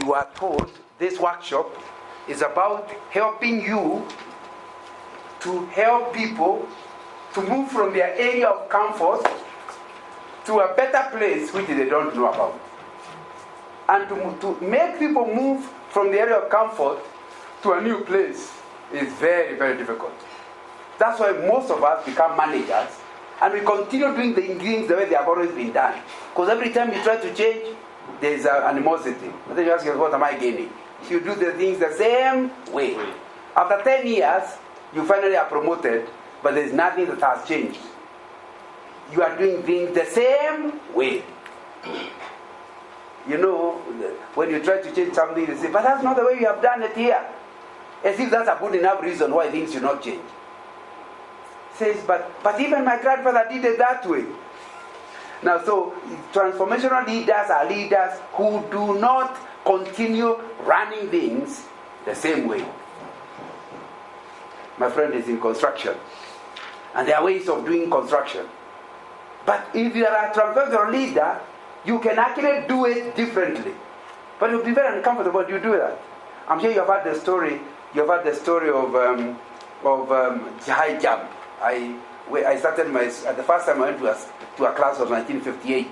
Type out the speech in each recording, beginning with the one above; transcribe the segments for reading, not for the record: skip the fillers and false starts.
you are told this workshop is about helping you to help people to move from their area of comfort to a better place which they don't know about. And to make people move from the area of comfort to a new place is very, very difficult. That's why most of us become managers and we continue doing the things the way they have always been done. Because every time you try to change, there is an animosity. And then you ask yourself, what am I gaining? If you do the things the same way. After 10 years, you finally are promoted, but there is nothing that has changed. You are doing things the same way. You know, when you try to change something, they say, but that's not the way you have done it here. As if that's a good enough reason why things should not change. Says, but even my grandfather did it that way. Now, so transformational leaders are leaders who do not continue running things the same way. My friend is in construction, and there are ways of doing construction. But if you are a transformational leader, you can actually do it differently. But it will be very uncomfortable if you do that. I'm sure you have heard the story. You have heard the story of high jump. I started the first time I went to a class of 1958,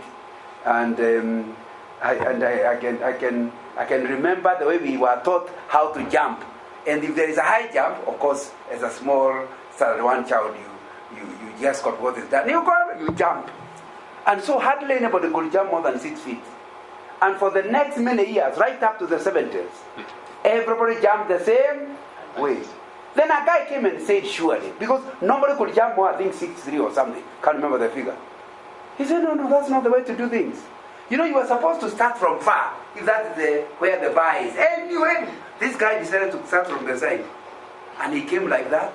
and I can remember the way we were taught how to jump. And if there is a high jump, of course, as a small standard one child, you just got what is done. You jump. And so hardly anybody could jump more than 6 feet. And for the next many years, right up to the 70s, everybody jumped the same way. Then a guy came and said, surely, because nobody could jump more, I think 6'3" or something. Can't remember the figure. He said, no, that's not the way to do things. You know, you were supposed to start from far, if that's where the bar is. Anyway, this guy decided to start from the side. And he came like that,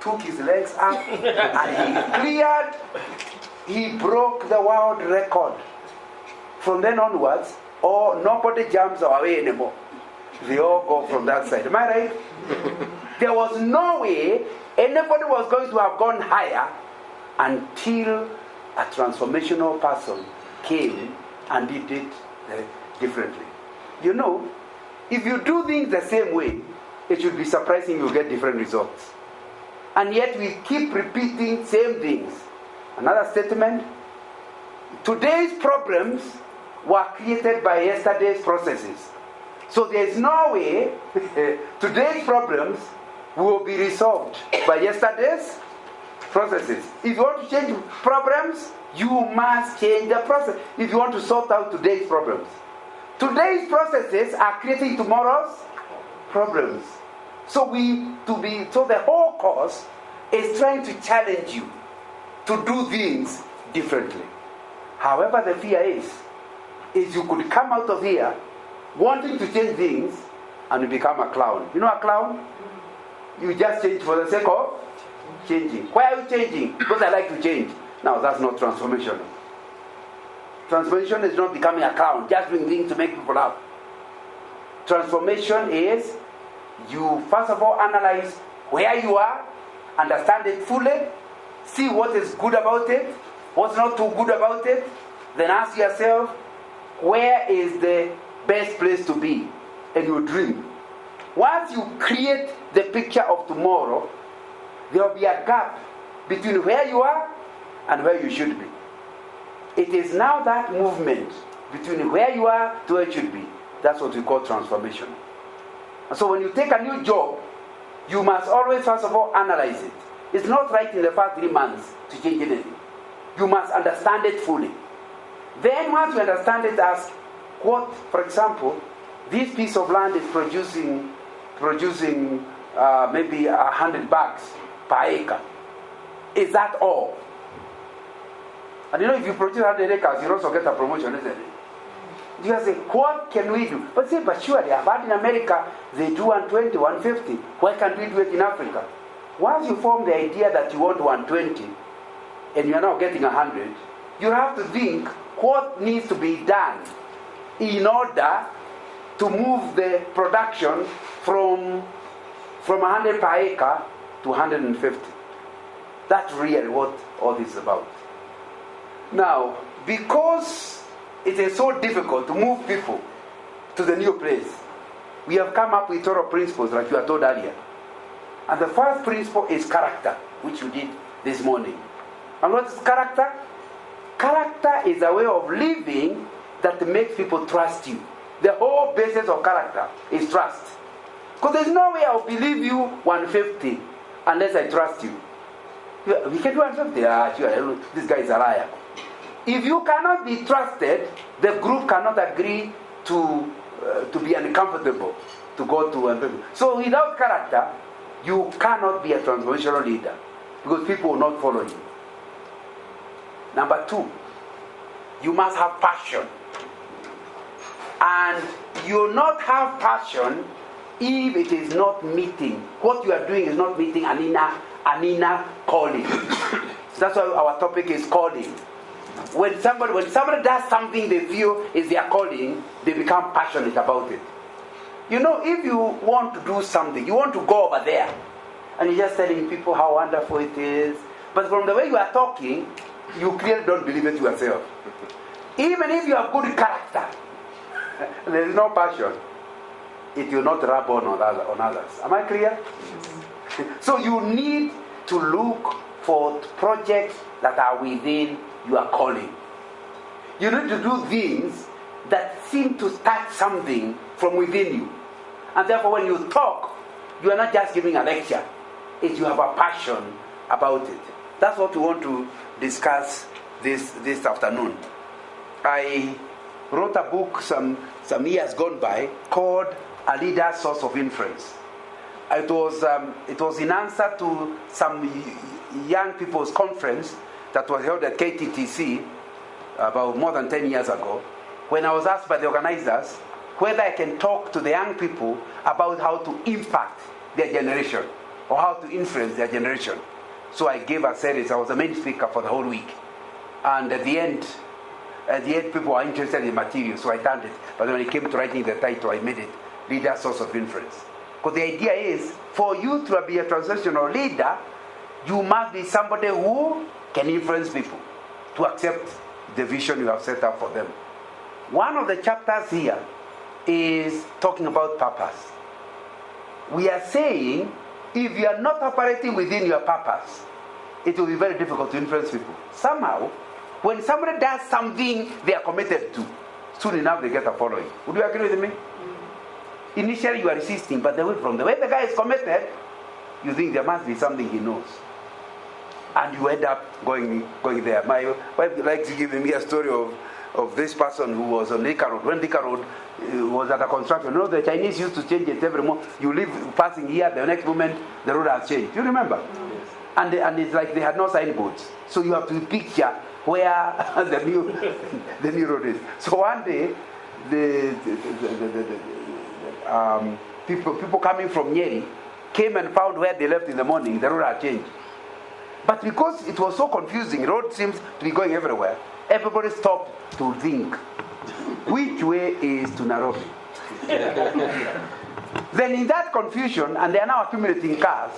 took his legs up, and he cleared. He broke the world record. From then onwards, nobody jumps our way anymore. They all go from that side. Am I right? There was no way anybody was going to have gone higher until a transformational person came and did it differently. You know, if you do things the same way, it should be surprising you get different results. And yet we keep repeating same things. Another statement, today's problems were created by yesterday's processes. So there is no way today's problems will be resolved by yesterday's processes. If you want to change problems, you must change the process. If you want to sort out today's problems. Today's processes are creating tomorrow's problems. So the whole course is trying to challenge you to do things differently. However, the fear is you could come out of here wanting to change things and you become a clown. You know a clown? You just change for the sake of changing. Why are you changing? Because I like to change. Now, that's not transformational. Transformation is not becoming a clown, just doing things to make people laugh. Transformation is you first of all analyze where you are, understand it fully, see what is good about it, what's not too good about it, then ask yourself, where is the best place to be? And you dream. Once you create the picture of tomorrow, there will be a gap between where you are and where you should be. It is now that movement between where you are to where you should be. That's what we call transformation. And so when you take a new job, you must always first of all analyze it. It's not right in the first 3 months to change anything. You must understand it fully. Then once you understand it, ask what, for example, this piece of land is producing maybe $100 per acre. Is that all? And you know, if you produce 100 acres, you also get a promotion, isn't it? You can say, what can we do? But say, but surely, I've heard in America, they do 120, 150. Why can't we do it in Africa? Once you form the idea that you want 120, and you're now getting 100, you have to think what needs to be done in order to move the production from 100 per acre to 150. That's really what all this is about. Now, because it is so difficult to move people to the new place, we have come up with sort of principles like you were told earlier. And the first principle is character, which you did this morning. And what is character? Character is a way of living that makes people trust you. The whole basis of character is trust. Because there's no way I'll believe you 150 unless I trust you. We can do 150. This guy is a liar. If you cannot be trusted, the group cannot agree to be uncomfortable to go to. So without character, you cannot be a transformational leader because people will not follow you. Number 2, you must have passion. And you will not have passion if it is not meeting. What you are doing is not meeting an inner calling. So that's why our topic is calling. When somebody does something they feel is their calling, they become passionate about it. You know, if you want to do something, you want to go over there, and you're just telling people how wonderful it is, but from the way you are talking, you clearly don't believe it yourself. Even if you have good character, there is no passion, it will not rub on others. Am I clear? So you need to look for projects that are within your calling. You need to do things that seem to start something from within you. And therefore when you talk, you are not just giving a lecture. You have a passion about it. That's what we want to discuss this afternoon. I wrote a book some years gone by called A Leader's Source of Influence. It was in answer to some young people's conference that was held at KTTC about more than 10 years ago, when I was asked by the organizers whether I can talk to the young people about how to impact their generation or how to influence their generation. So I gave a series. I was the main speaker for the whole week. And at the end, people were interested in the material, so I turned it. But when it came to writing the title, I made it Leader's Source of Influence. Because the idea is, for you to be a transformational leader, you must be somebody who can influence people to accept the vision you have set up for them. One of the chapters here is talking about purpose. We are saying, if you are not operating within your purpose, it will be very difficult to influence people. Somehow, when somebody does something they are committed to, soon enough they get a following. Would you agree with me? Initially you are resisting, but from the way the guy is committed, you think there must be something he knows. And you end up going there. My wife likes to give me a story of this person who was on Lika Road. When Lika Road was at a construction, you know, the Chinese used to change it every moment. You live passing here, the next moment the road has changed. You remember? Yes. And it's like they had no signboards. So you have to picture where the new road is. So one day, people coming from Nyeri came and found where they left in the morning, the road had changed. But because it was so confusing, the road seems to be going everywhere, everybody stopped to think, which way is to Nairobi? Then in that confusion, and they are now accumulating cars,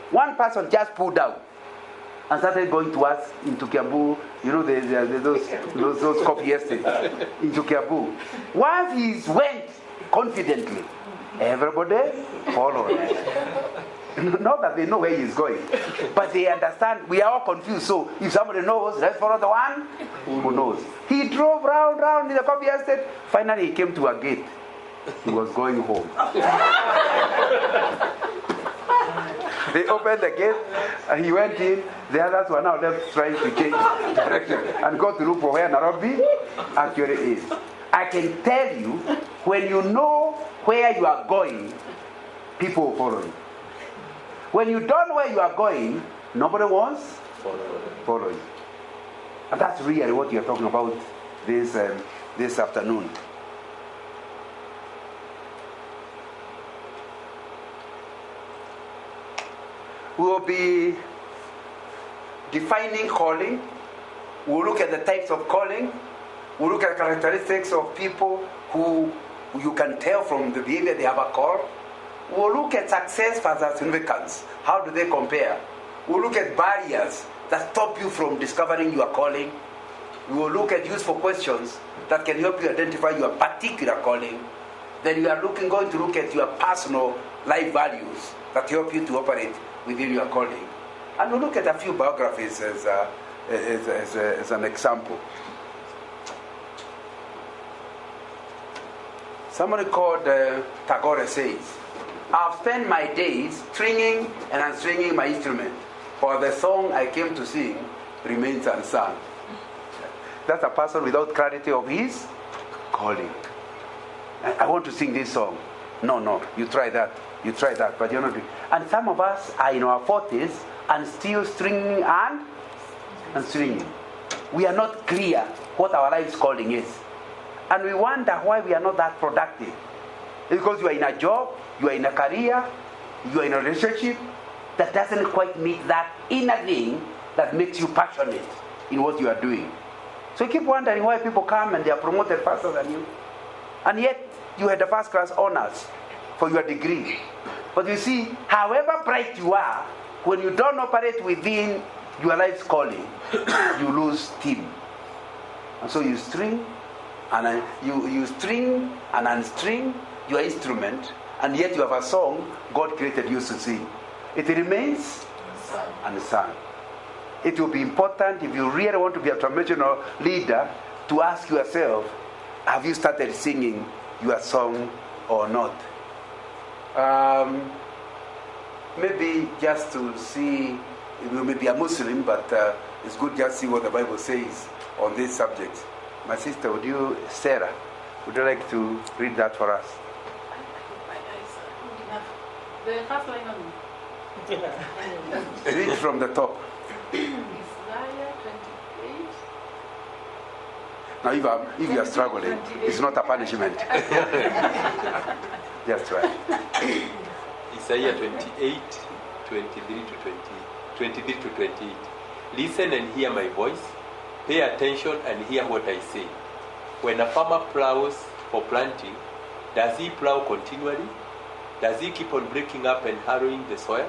one person just pulled out and started going towards into Kiambu, you know, those copy estates, into Kiambu. Once he went confidently, everybody followed. Not that they know where he's going, but they understand we are all confused. So if somebody knows, let's follow the one who knows. He drove round in the copy estate. Finally, he came to a gate. He was going home. They opened the gate, and he went in. The others were now left trying to change direction and go to look for where Nairobi actually is. I can tell you, when you know where you are going, people will follow you. When you don't know where you are going, nobody wants follow you. And that's really what you're talking about this afternoon. We will be defining calling. We'll look at the types of calling. We'll look at characteristics of people who you can tell from the behavior they have a call. We'll look at success versus significance. How do they compare? We'll look at barriers that stop you from discovering your calling. We will look at useful questions that can help you identify your particular calling. then you are going to look at your personal life values that help you to operate within your calling. And we'll look at a few biographies as an example. Somebody called Tagore says, I've spent my days stringing and unstringing my instrument, for the song I came to sing remains unsung. That's a person without clarity of his calling. I want to sing this song. No, you try that, but you're not doing. And some of us are in our 40s and still stringing and stringing. We are not clear what our life's calling is. And we wonder why we are not that productive. It's because you are in a job, you are in a career, you are in a relationship that doesn't quite meet that inner thing that makes you passionate in what you are doing. So you keep wondering why people come and they are promoted faster than you. And yet, you had the first class honors for your degree. But you see, however bright you are, when you don't operate within your life's calling, you lose steam. And so you string and you string and unstring your instrument, and yet you have a song God created you to sing. It remains unsung. It will be important, if you really want to be a transformational leader, to ask yourself, have you started singing your song or not? Maybe just to see, you may be a Muslim, but it's good just to see what the Bible says on this subject. My sister, Sarah, would you like to read that for us? The first line on Read from the top. Isaiah 28. Now, if you are struggling, it's not a punishment. Just try. Isaiah 28, 23 to 28. Listen and hear my voice. Pay attention and hear what I say. When a farmer plows for planting, does he plow continually? Does he keep on breaking up and harrowing the soil?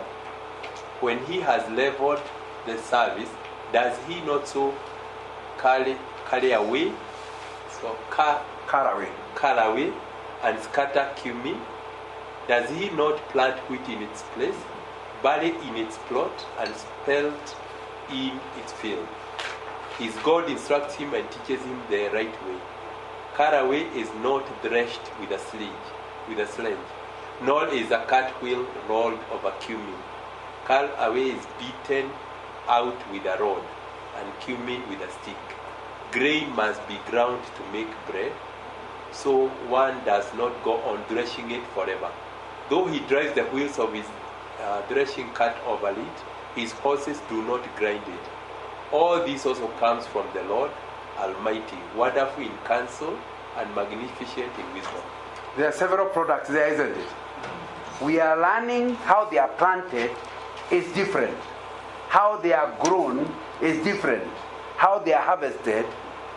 When he has leveled the surface, does he not so carry away? So carry away and scatter cumin? Does he not plant wheat in its place, barley in its plot, and spelt in its field? His God instructs him and teaches him the right way. Caraway is not threshed with a sledge, nor is a cartwheel rolled over cumin. Caraway is beaten out with a rod, and cumin with a stick. Grain must be ground to make bread, so one does not go on threshing it forever. Though he drives the wheels of his threshing cart over it, his horses do not grind it. All this also comes from the Lord Almighty, wonderful in counsel and magnificent in wisdom. There are several products there, isn't it? We are learning how they are planted is different. How they are grown is different. How they are harvested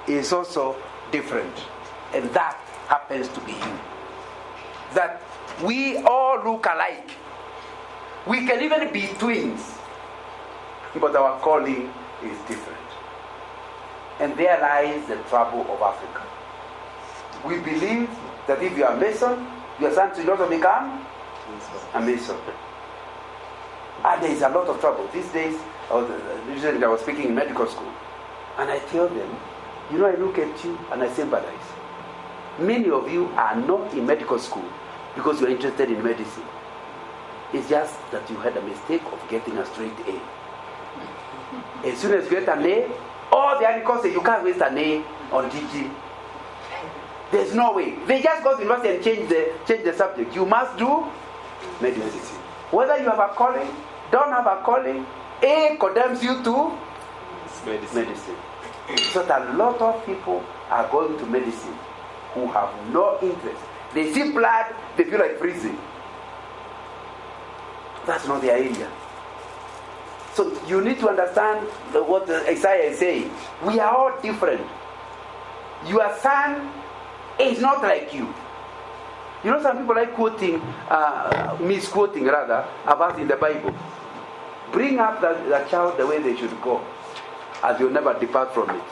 is also different. And that happens to be you. That we all look alike. We can even be twins. But our calling is different. And there lies the trouble of Africa. We believe that if you are a Mason, your son will also become a Mason. And there is a lot of trouble. These days, recently I was speaking in medical school, and I tell them, I look at you and I sympathize. Many of you are not in medical school because you are interested in medicine. It's just that you had a mistake of getting a straight A. As soon as you get an A, all the other say you can't waste an A on DG. There's no way. They just go to university and change the subject. You must do medicine. Whether you have a calling, don't have a calling, A condemns you to medicine. So that a lot of people are going to medicine who have no interest. They see blood, they feel like freezing. That's not their area. So you need to understand what Isaiah is saying. We are all different. Your son is not like you. Some people like misquoting rather, a verse in the Bible. Bring up the child the way they should go, as you'll never depart from it.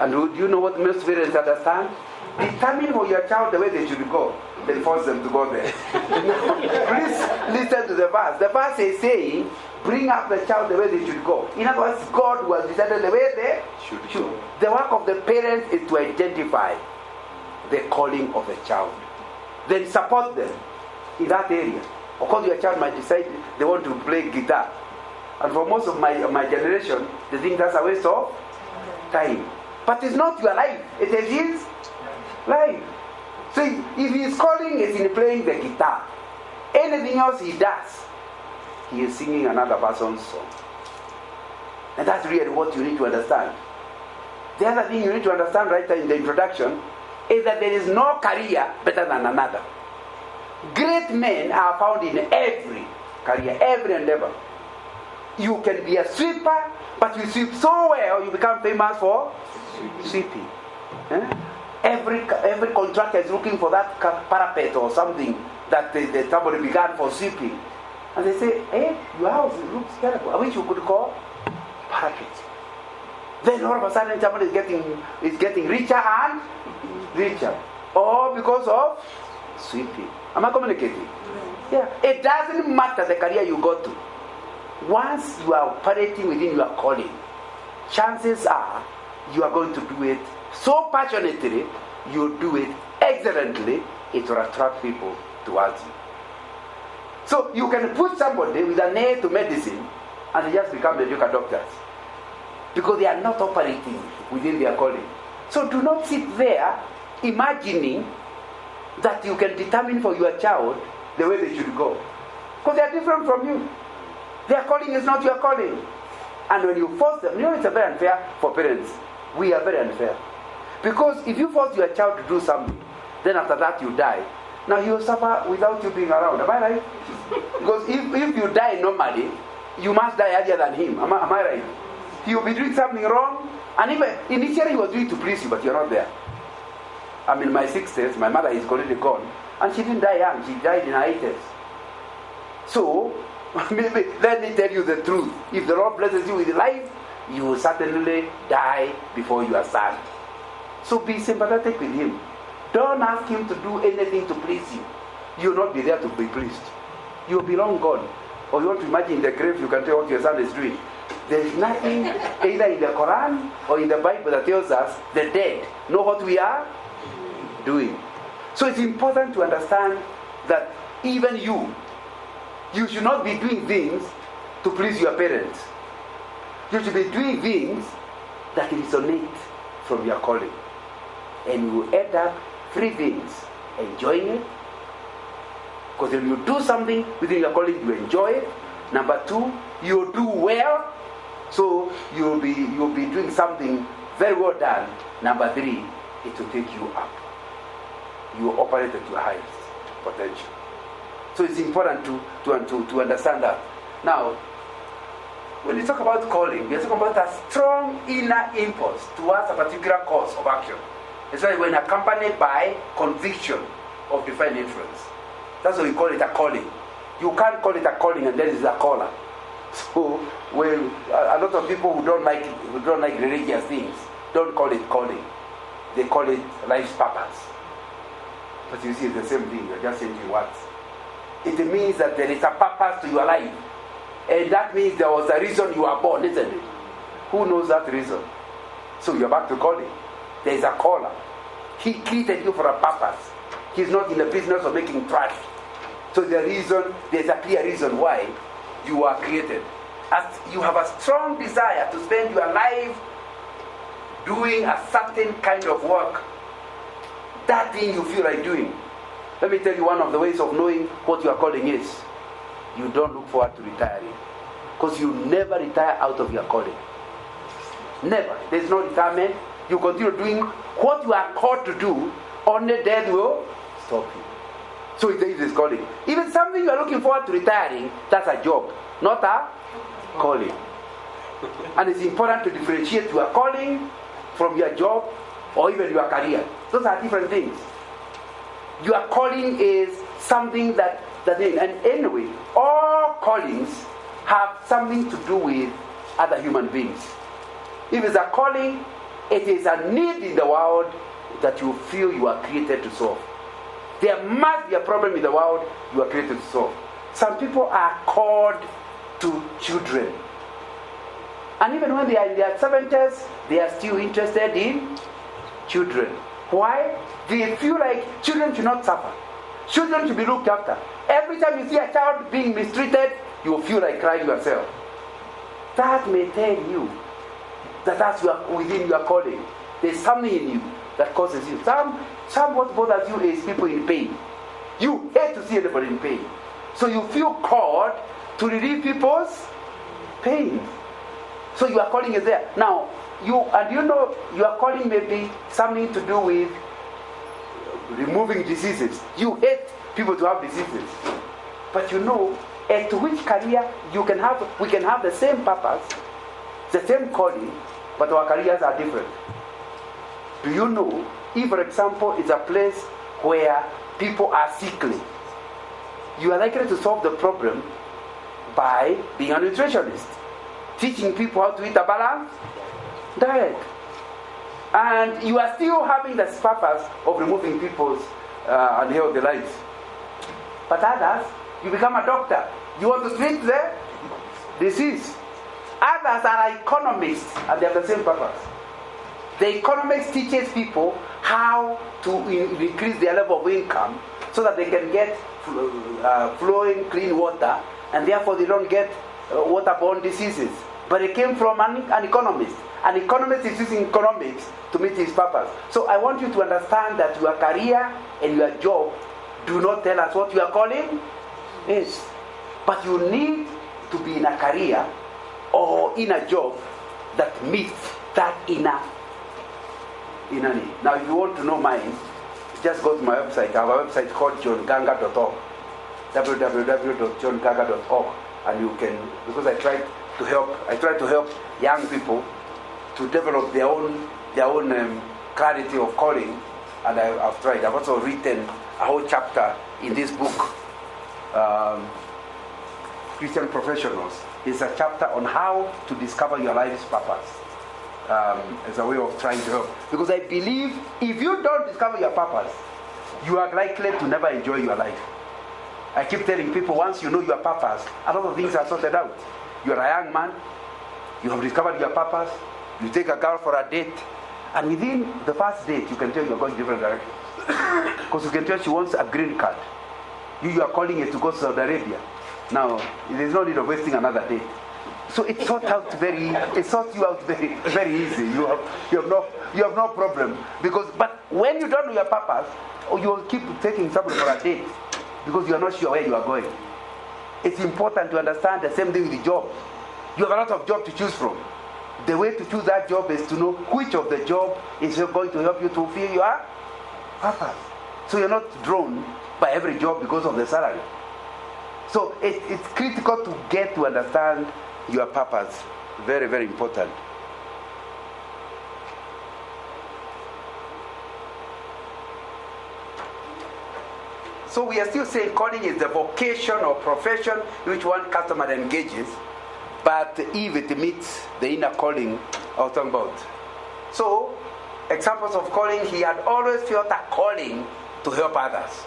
And do you know what most parents understand? Determine for your child the way they should go, then force them to go there. Please listen to the verse. The verse is saying, bring up the child the way they should go. In other words, God was decided the way they should. The work of the parents is to identify the calling of the child. Then support them in that area. Of course, your child might decide they want to play guitar. And for most of my generation, they think that's a waste of time. But it's not your life. It is his life. So if his calling is in playing the guitar, anything else he does, he is singing another person's song. And that's really what you need to understand. The other thing you need to understand right in the introduction is that there is no career better than another. Great men are found in every career, every endeavor. You can be a sweeper, but you sweep so well, you become famous for sweeping. Every contractor is looking for that parapet or something that somebody began for sweeping. And they say, hey, your house looks terrible. I wish you could call parapet. Then all of a sudden somebody is getting richer and richer. All because of sweeping. Am I communicating? Yeah. It doesn't matter the career you go to. Once you are operating within your calling, chances are you are going to do it so passionately, you do it excellently, it will attract people towards you. So you can put somebody with an A to medicine and they just become mediocre doctors because they are not operating within their calling. So do not sit there imagining that you can determine for your child the way they should go, because they are different from you. Their calling is not your calling. And when you force them, it's very unfair for parents. We are very unfair. Because if you force your child to do something, then after that you die. Now he will suffer without you being around. Am I right? Because if you die normally, you must die earlier than him. Am I right? He will be doing something wrong. And even initially he was doing to please you, but you're not there. I'm in my 60s, my mother is already gone. And she didn't die young, she died in her 80s. So, maybe let me tell you the truth. If the Lord blesses you with life, you will certainly die before you are sad. So be sympathetic with him. Don't ask him to do anything to please you. You will not be there to be pleased. You will be long gone. Or you want to imagine in the grave, you can tell what your son is doing. There is nothing either in the Quran or in the Bible that tells us the dead know what we are doing. So it's important to understand that even you should not be doing things to please your parents. You should be doing things that resonate from your calling. And you end up three things: enjoying it, because when you do something within your calling, you enjoy it. Number two, you do well, so you'll be doing something very well done. Number three, it will take you up. You operate at your highest potential. So it's important to understand that. Now, when we talk about calling, we are talking about a strong inner impulse towards a particular course of action. It's like when accompanied by conviction of divine influence. That's why we call it a calling. You can't call it a calling and then it's a caller. So when a lot of people who don't like religious things don't call it calling. They call it life's purpose. But you see, it's the same thing. You're just changing words. It means that there is a purpose to your life. And that means there was a reason you were born, isn't it? Who knows that reason? So you're back to calling. There is a caller. He created you for a purpose. He's not in the business of making trash. So there's a clear reason why you are created. As you have a strong desire to spend your life doing a certain kind of work, that thing you feel like doing. Let me tell you one of the ways of knowing what your calling is. You don't look forward to retiring, because you never retire out of your calling. Never. There's no retirement. You continue doing what you are called to do. Only death will stop you. So it is calling. Even something you are looking forward to retiring, that's a job, not a calling. And it's important to differentiate your calling from your job or even your career. Those are different things. Your calling is something that and anyway, all callings have something to do with other human beings. If it's a calling, it is a need in the world, that you feel you are created to solve. There must be a problem in the world you are created to solve. Some people are called to children. And even when they are in their 70s, they are still interested in children. Why? They feel like children should not suffer. Children should be looked after. Every time you see a child being mistreated, you will feel like crying yourself. That may tell you that that's within your calling. There's something in you that causes you. Some what bothers you is people in pain. You hate to see anybody in pain. So you feel called to relieve people's pain. So your calling is there. Now, you know your calling may be something to do with removing diseases. You hate people to have diseases. But you know, as to which career we can have the same purpose, the same calling, but our careers are different. Do you know, if for example it's a place where people are sickly, you are likely to solve the problem by being a nutritionist, teaching people how to eat a balanced diet. And you are still having the purpose of removing people's unhealthy lives. But others, you become a doctor. You want to treat the disease. Others are economists, and they have the same purpose. The economist teaches people how to increase their level of income so that they can get flowing clean water, and therefore they don't get waterborne diseases. But it came from an economist. An economist is using economics to meet his purpose. So I want you to understand that your career and your job do not tell us what your calling is. But you need to be in a career or in a job that meets that inner need. Now if you want to know mine, just go to my website. I have a website called johnganga.org, www.johnganga.org, and you can, because I try to help young people to develop their own clarity of calling, and I've tried. I've also written a whole chapter in this book, Christian Professionals. It's a chapter on how to discover your life's purpose, as a way of trying to help. Because I believe if you don't discover your purpose, you are likely to never enjoy your life. I keep telling people, once you know your purpose, a lot of things are sorted out. You are a young man, you have discovered your purpose, you take a girl for a date, and within the first date, you can tell you're going different directions. Because you can tell she wants a green card. You are calling it to go to Saudi Arabia. Now, there's no need of wasting another date. So it sorts you out very, very easy. You have no problem. But when you don't know your purpose, or you will keep taking somebody for a date because you are not sure where you are going. It's important to understand the same thing with the job. You have a lot of jobs to choose from. The way to choose that job is to know which of the job is going to help you to fulfill your purpose. So you're not drawn by every job because of the salary. So it's critical to get to understand your purpose. Very, very important. So we are still saying calling is the vocation or profession which one customer engages, but if it meets the inner calling I was talking about. So, examples of calling, he had always felt a calling to help others.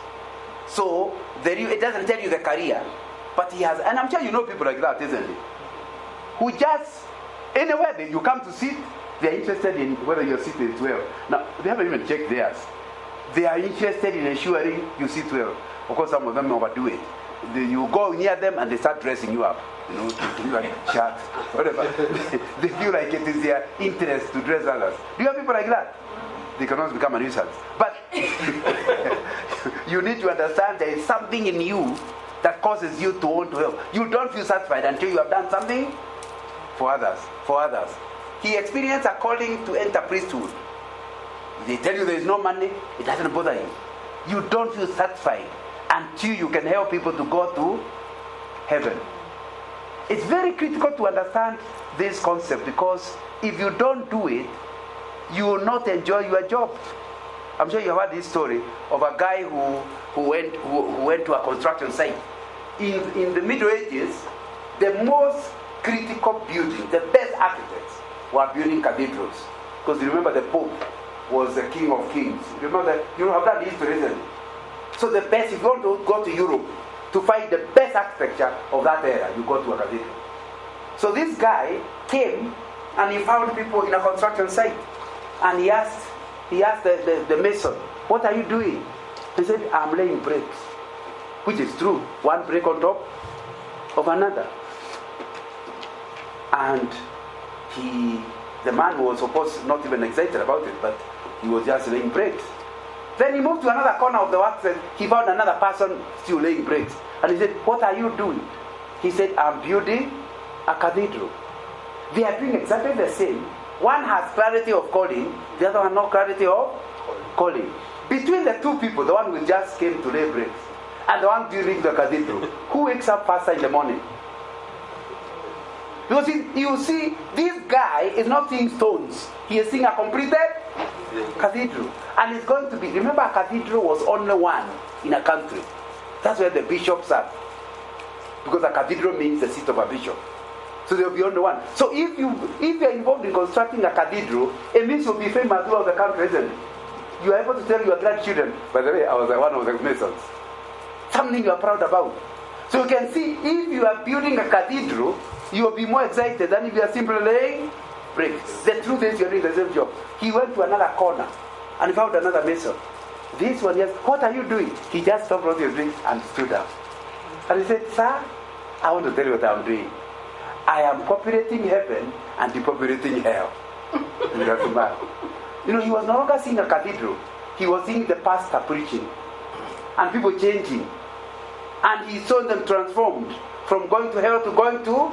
So, it doesn't tell you the career, but he has, and I'm sure you know people like that, isn't it? Who just, anywhere that you come to sit, they're interested in whether your seat is well. Now, they haven't even checked theirs. They are interested in ensuring you sit well. Of course, some of them overdo it. You go near them and they start dressing you up. You know, shirt, whatever. They feel like it is their interest to dress others. Do you have people like that? They can also become a nuisance. But you need to understand there is something in you that causes you to want to help. You don't feel satisfied until you have done something for others. He experienced a calling to enter priesthood. They tell you there is no money, it doesn't bother you. You don't feel satisfied until you can help people to go to heaven. It's very critical to understand this concept, because if you don't do it, you will not enjoy your job. I'm sure you have heard this story of a guy who went to a construction site. In the Middle Ages, the most critical buildings, the best architects were building cathedrals. Because you remember the Pope was the king of kings. Remember, you have that history, isn't it? So the best, if you want to go to Europe to find the best architecture of that era, you go to a cathedral. So this guy came and he found people in a construction site, and he asked the mason, "What are you doing?" He said, "I'm laying bricks," which is true. One brick on top of another. And the man was supposed not even excited about it, but he was just laying bricks. Then he moved to another corner of the work and he found another person still laying bricks. And he said, "What are you doing?" He said, "I'm building a cathedral." They are doing exactly the same. One has clarity of calling, the other one no clarity of calling. Between the two people, the one who just came to lay bricks and the one building the cathedral, who wakes up faster in the morning? Because you see, this guy is not seeing stones. He is seeing a completed cathedral. And it's going to be, remember, a cathedral was only one in a country. That's where the bishops are. Because a cathedral means the seat of a bishop. So there will be only one. So if you're involved in constructing a cathedral, it means you'll be famous throughout the country, isn't it? You are able to tell your grandchildren, by the way, I was one of the masons. Something you are proud about. So you can see, if you are building a cathedral, you will be more excited than if you are simply laying bricks. The truth is, you are doing the same job. He went to another corner and he found another mason. This one, yes, "What are you doing?" He just stopped what he was doing and stood up. And he said, "Sir, I want to tell you what I'm doing. I am populating heaven and depopulating hell." You know, he was no longer seeing a cathedral. He was seeing the pastor preaching and people changing. And he saw them transformed from going to hell to going to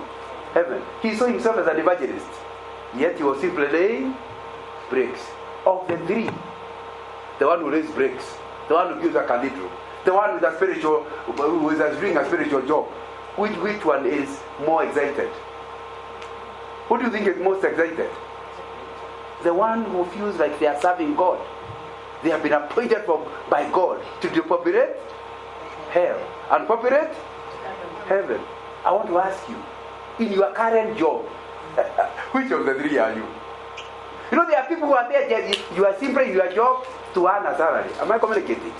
heaven. He saw himself as an evangelist. Yet he was simply laying bricks. Of the three, the one who lays bricks, the one who gives a cathedral, the one with a spiritual, who is doing a spiritual job, which one is more excited? Who do you think is most excited? The one who feels like they are serving God. They have been appointed by God to depopulate hell and populate heaven. I want to ask you, in your current job, which of the three are you? You know, there are people who are there, you are simply your job to earn a salary. Am I communicating?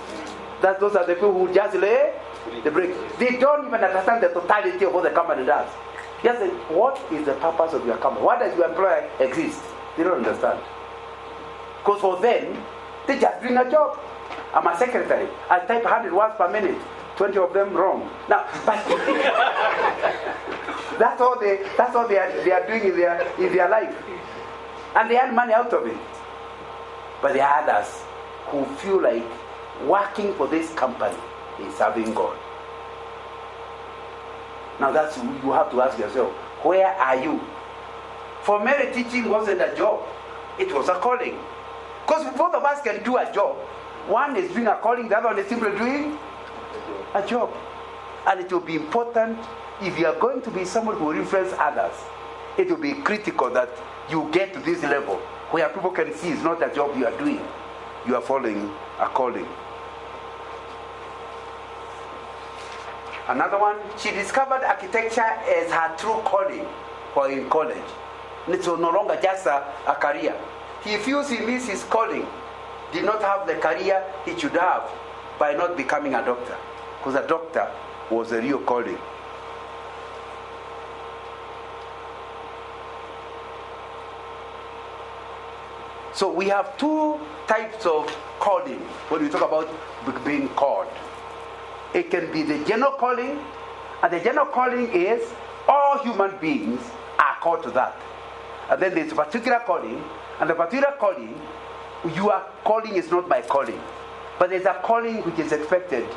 Those are the people who just lay the bricks. They don't even understand the totality of what the company does. Just say, what is the purpose of your company? Why does your employer exist? They don't understand. Because for them, they just doing a job. I'm a secretary. I type 100 words per minute. 20 of them wrong. Now, but that's all they are doing in their life. And they earn money out of it. But there are others who feel like working for this company is serving God. Now that's, you have to ask yourself, where are you? For Mary, teaching wasn't a job. It was a calling. Because both of us can do a job. One is doing a calling, the other one is simply doing a job. And it will be important, if you are going to be someone who will influence others, it will be critical that you get to this level where people can see it's not a job you are doing. You are following a calling. Another one, she discovered architecture as her true calling while in college. And it was no longer just a career. He feels he missed his calling, did not have the career he should have by not becoming a doctor. Because a doctor was a real calling. So we have two types of calling when we talk about being called. It can be the general calling, and the general calling is all human beings are called to that. And then there's a particular calling, and the particular calling, your calling is not my calling. But there's a calling which is expected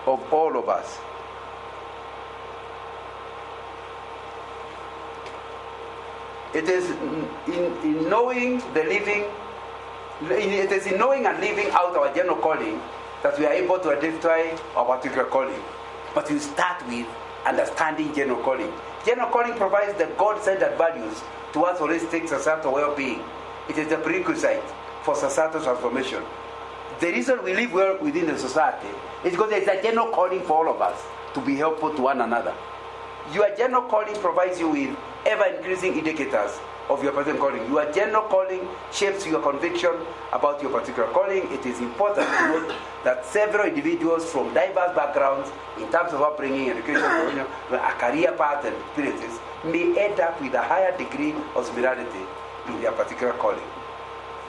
of all of us. It is in knowing the living, it is in knowing and living out our general calling that we are able to identify our particular calling. But you start with understanding general calling. General calling provides the God-centered values towards holistic societal well-being. It is the prerequisite for societal transformation. The reason we live well within the society is because there is a general calling for all of us to be helpful to one another. Your general calling provides you with ever-increasing indicators of your particular calling. Your general calling shapes your conviction about your particular calling. It is important to note that several individuals from diverse backgrounds, in terms of upbringing, education, a career path, and experiences, may end up with a higher degree of similarity in their particular calling.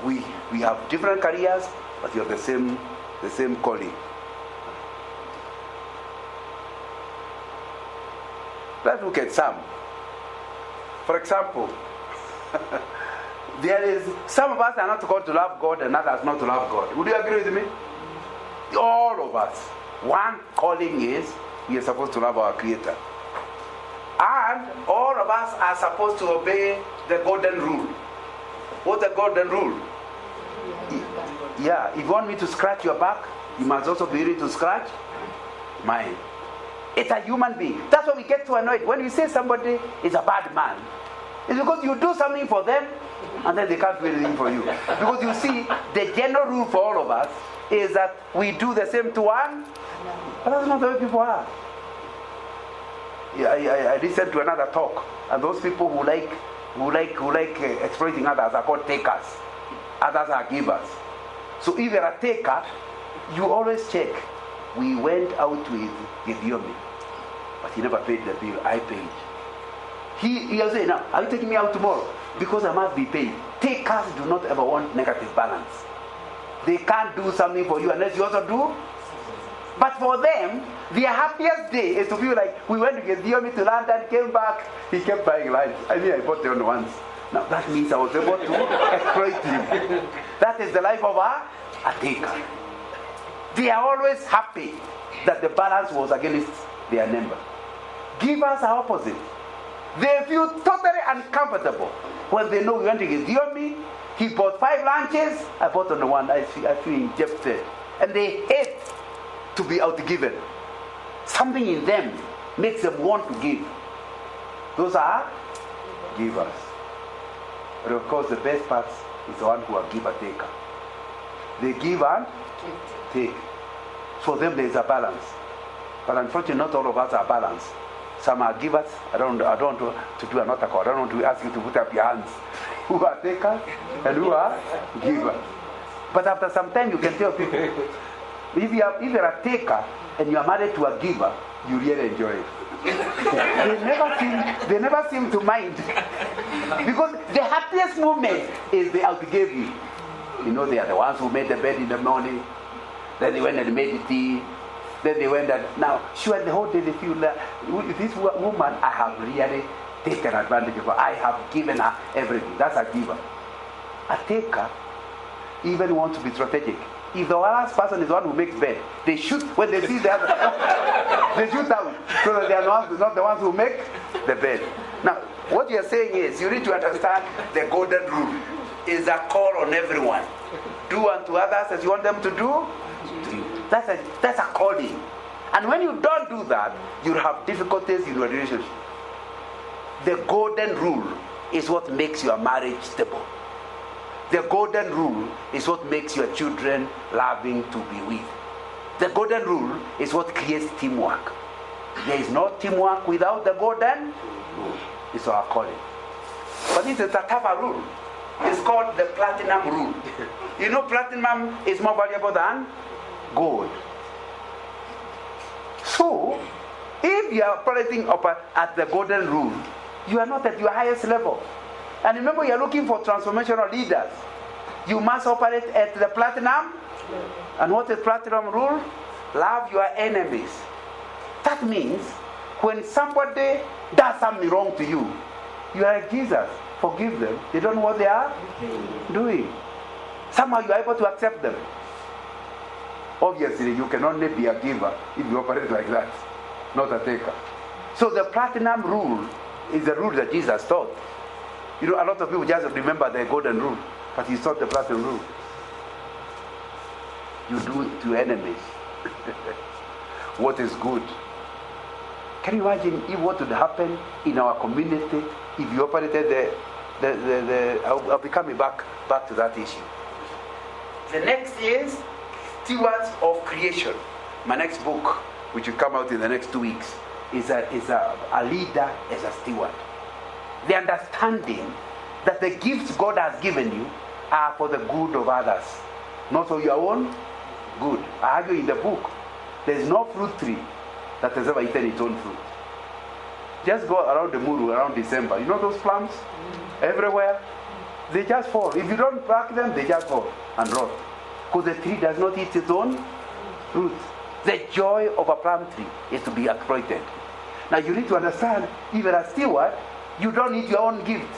We have different careers, but you have the same calling. Let's look at some. For example, there is some of us are not called to love God and others not to love God. Would you agree with me? All of us. One calling is we are supposed to love our Creator. And all of us are supposed to obey the golden rule. What's the golden rule? Yeah, if you want me to scratch your back, you must also be ready to scratch mine. It's a human being. That's why we get too annoyed. When we say somebody is a bad man, it's because you do something for them and then they can't do anything for you. Because you see, the general rule for all of us is that we do the same to one, but that's not the way people are. Yeah, I listened to another talk, and those people who like exploiting others are called takers. Others are givers. So if you're a taker, you always check. We went out with Gidiomi, but he never paid the bill. I paid. He will say, now, are you taking me out tomorrow? Because I must be paid. Takers do not ever want negative balance. They can't do something for you unless you also do. But for them, their happiest day is to feel like, we went to Gidiomi to London, came back, he kept buying lunch. I mean, I bought them once. Now that means I was able to exploit him. That is the life of a taker. They are always happy that the balance was against their number. Givers are opposite. They feel totally uncomfortable when they know we went to Gidiomi. He bought 5 lunches. I bought only one. I feel injected. And they hate to be outgiven. Something in them makes them want to give. Those are givers. But of course, the best part is the one who are giver-taker. They give and take. For them, there is a balance. But unfortunately, not all of us are balanced. Some are givers. I don't want to do an altar call. I don't want to ask you to put up your hands. Who are takers and who are givers. But after some time, you can tell people, if you're a taker and you are married to a giver, you really enjoy it. they never seem to mind. Because the happiest moment is they outgave you. You know, they are the ones who made the bed in the morning. Then they went and made the tea. Then they went and now, sure, the whole day they feel that this woman, I have really taken advantage of her. I have given her everything. That's a giver. A taker even wants to be strategic. If the last person is the one who makes bed, they shoot when they see the other. They shoot out so that they are not the ones who make the bed. Now, what you are saying is you need to understand the golden rule. Is a call on everyone. Do unto others as you want them to do. That's a calling. And when you don't do that, you'll have difficulties in your relationship. The golden rule is what makes your marriage stable. The golden rule is what makes your children loving to be with. The golden rule is what creates teamwork. There is no teamwork without the golden rule. It's our calling. But this is a tougher rule. It's called the platinum rule. You know, platinum is more valuable than gold. So, if you are operating at the golden rule, you are not at your highest level. And remember, you are looking for transformational leaders. You must operate at the platinum. And what is platinum rule? Love your enemies. That means when somebody does something wrong to you, you are like Jesus. Forgive them. They don't know what they are doing. Somehow you are able to accept them. Obviously, you can only be a giver if you operate like that, not a taker. So the platinum rule is the rule that Jesus taught. You know, a lot of people just remember the golden rule, but he taught the platinum rule. You do to enemies what is good. Can you imagine if what would happen in our community if you operated I'll be coming back to that issue. The next is Stewards of Creation. My next book, which will come out in the next 2 weeks, is a leader as a steward. The understanding that the gifts God has given you are for the good of others, not for your own good. I argue in the book, there is no fruit tree that has ever eaten its own fruit. Just go around the Muru around December. You know those plums? Everywhere? They just fall. If you don't pluck them, they just fall and rot. Because the tree does not eat its own fruit. The joy of a plum tree is to be exploited. Now you need to understand, even as steward, you don't need your own gift.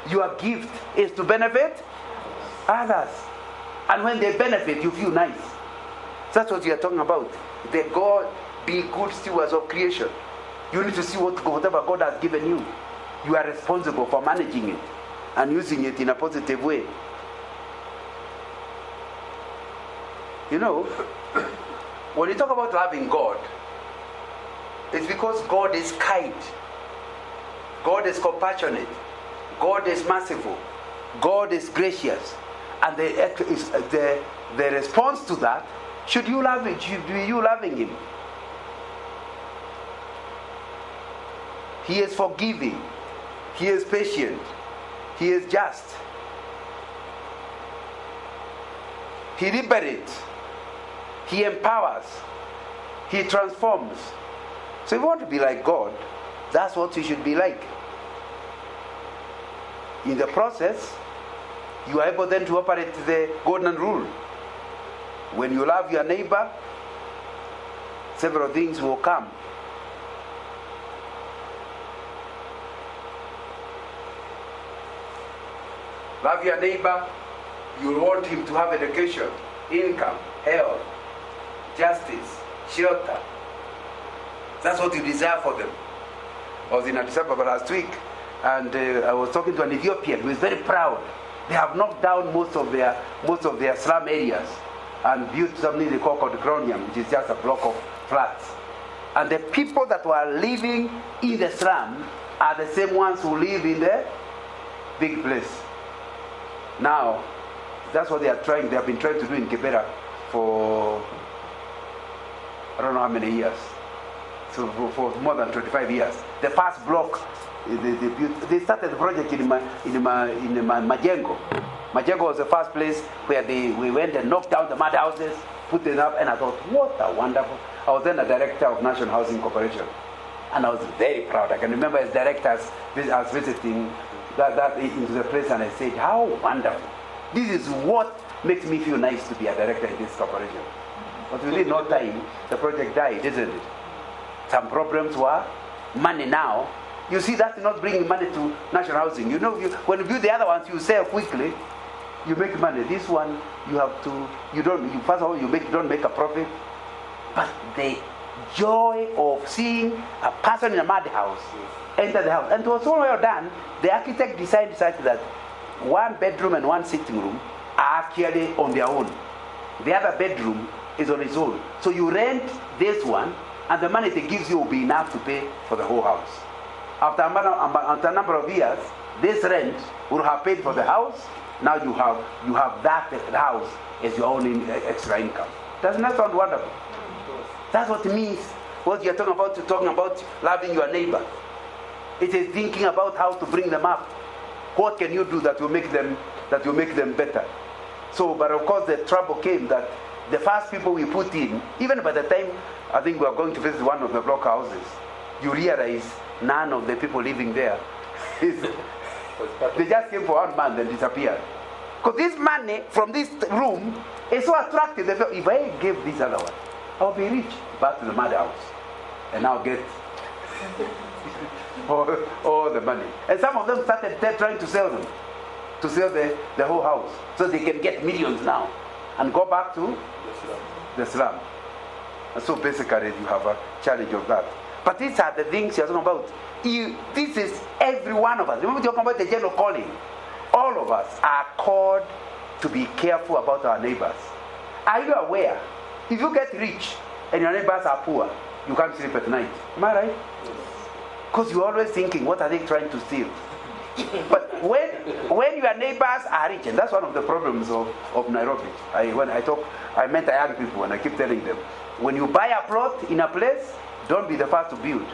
Your gift is to benefit others. And when they benefit, you feel nice. That's what you are talking about. That God be good stewards of creation. You need to see whatever God has given you. You are responsible for managing it and using it in a positive way. You know, when you talk about loving God, it's because God is kind. God is compassionate. God is merciful. God is gracious. And the response to that, should you love it? Should be you loving Him? He is forgiving. He is patient. He is just. He liberates. He empowers. He transforms. So if you want to be like God, that's what you should be like. In the process, you are able then to operate the golden rule. When you love your neighbor, several things will come. Love your neighbor, you want him to have education, income, health, justice, shelter. That's what you desire for them. I was in Addis Ababa last week, and I was talking to an Ethiopian who is very proud. They have knocked down most of their slum areas and built something they call Codicronium, which is just a block of flats. And the people that were living in the slum are the same ones who live in the big place. Now, that's what they have been trying to do in Kibera for I don't know how many years. So for more than 25 years. The first block, they started the project in Majengo. Majengo was the first place where we went and knocked down the mud houses, put them up, and I thought, what a wonderful. I was then a director of National Housing Corporation. And I was very proud. I can remember as directors, I was visiting that into the place, and I said, how wonderful. This is what makes me feel nice to be a director in this corporation. But within no time, the project died, isn't it? Some problems were money now. You see, that's not bringing money to national housing. You know, when you build the other ones, you sell quickly, you make money. This one, you have to, first of all, you don't make a profit. But the joy of seeing a person in a mud house enter the house. And it was so well done, the architect decided such that one bedroom and one sitting room are actually on their own. The other bedroom is on its own. So you rent this one, and the money they gives you will be enough to pay for the whole house. After a number of years, this rent will have paid for the house. Now you have that house as your own extra income. Doesn't that sound wonderful? That's what it means. What you're talking about loving your neighbor. It is thinking about how to bring them up. What can you do that will make them better? So, but of course the trouble came that the first people we put in, even by the time I think we are going to visit one of the block houses, you realize none of the people living there they just came for 1 month and disappeared. Because this money from this room is so attractive. They felt, if I give this other one, I'll be rich. Back to the mother house. And I'll get all the money. And some of them started trying to sell them. To sell the whole house. So they can get millions now. And go back to the slum. And so basically you have a challenge of that. But these are the things you're talking about. This is every one of us. Remember talking about the general calling. All of us are called to be careful about our neighbors. Are you aware? If you get rich and your neighbors are poor, you can't sleep at night. Am I right? Because you're always thinking, what are they trying to steal? But when your neighbors are rich, and that's one of the problems of Nairobi. I met young people and I keep telling them, when you buy a plot in a place, don't be the first to build.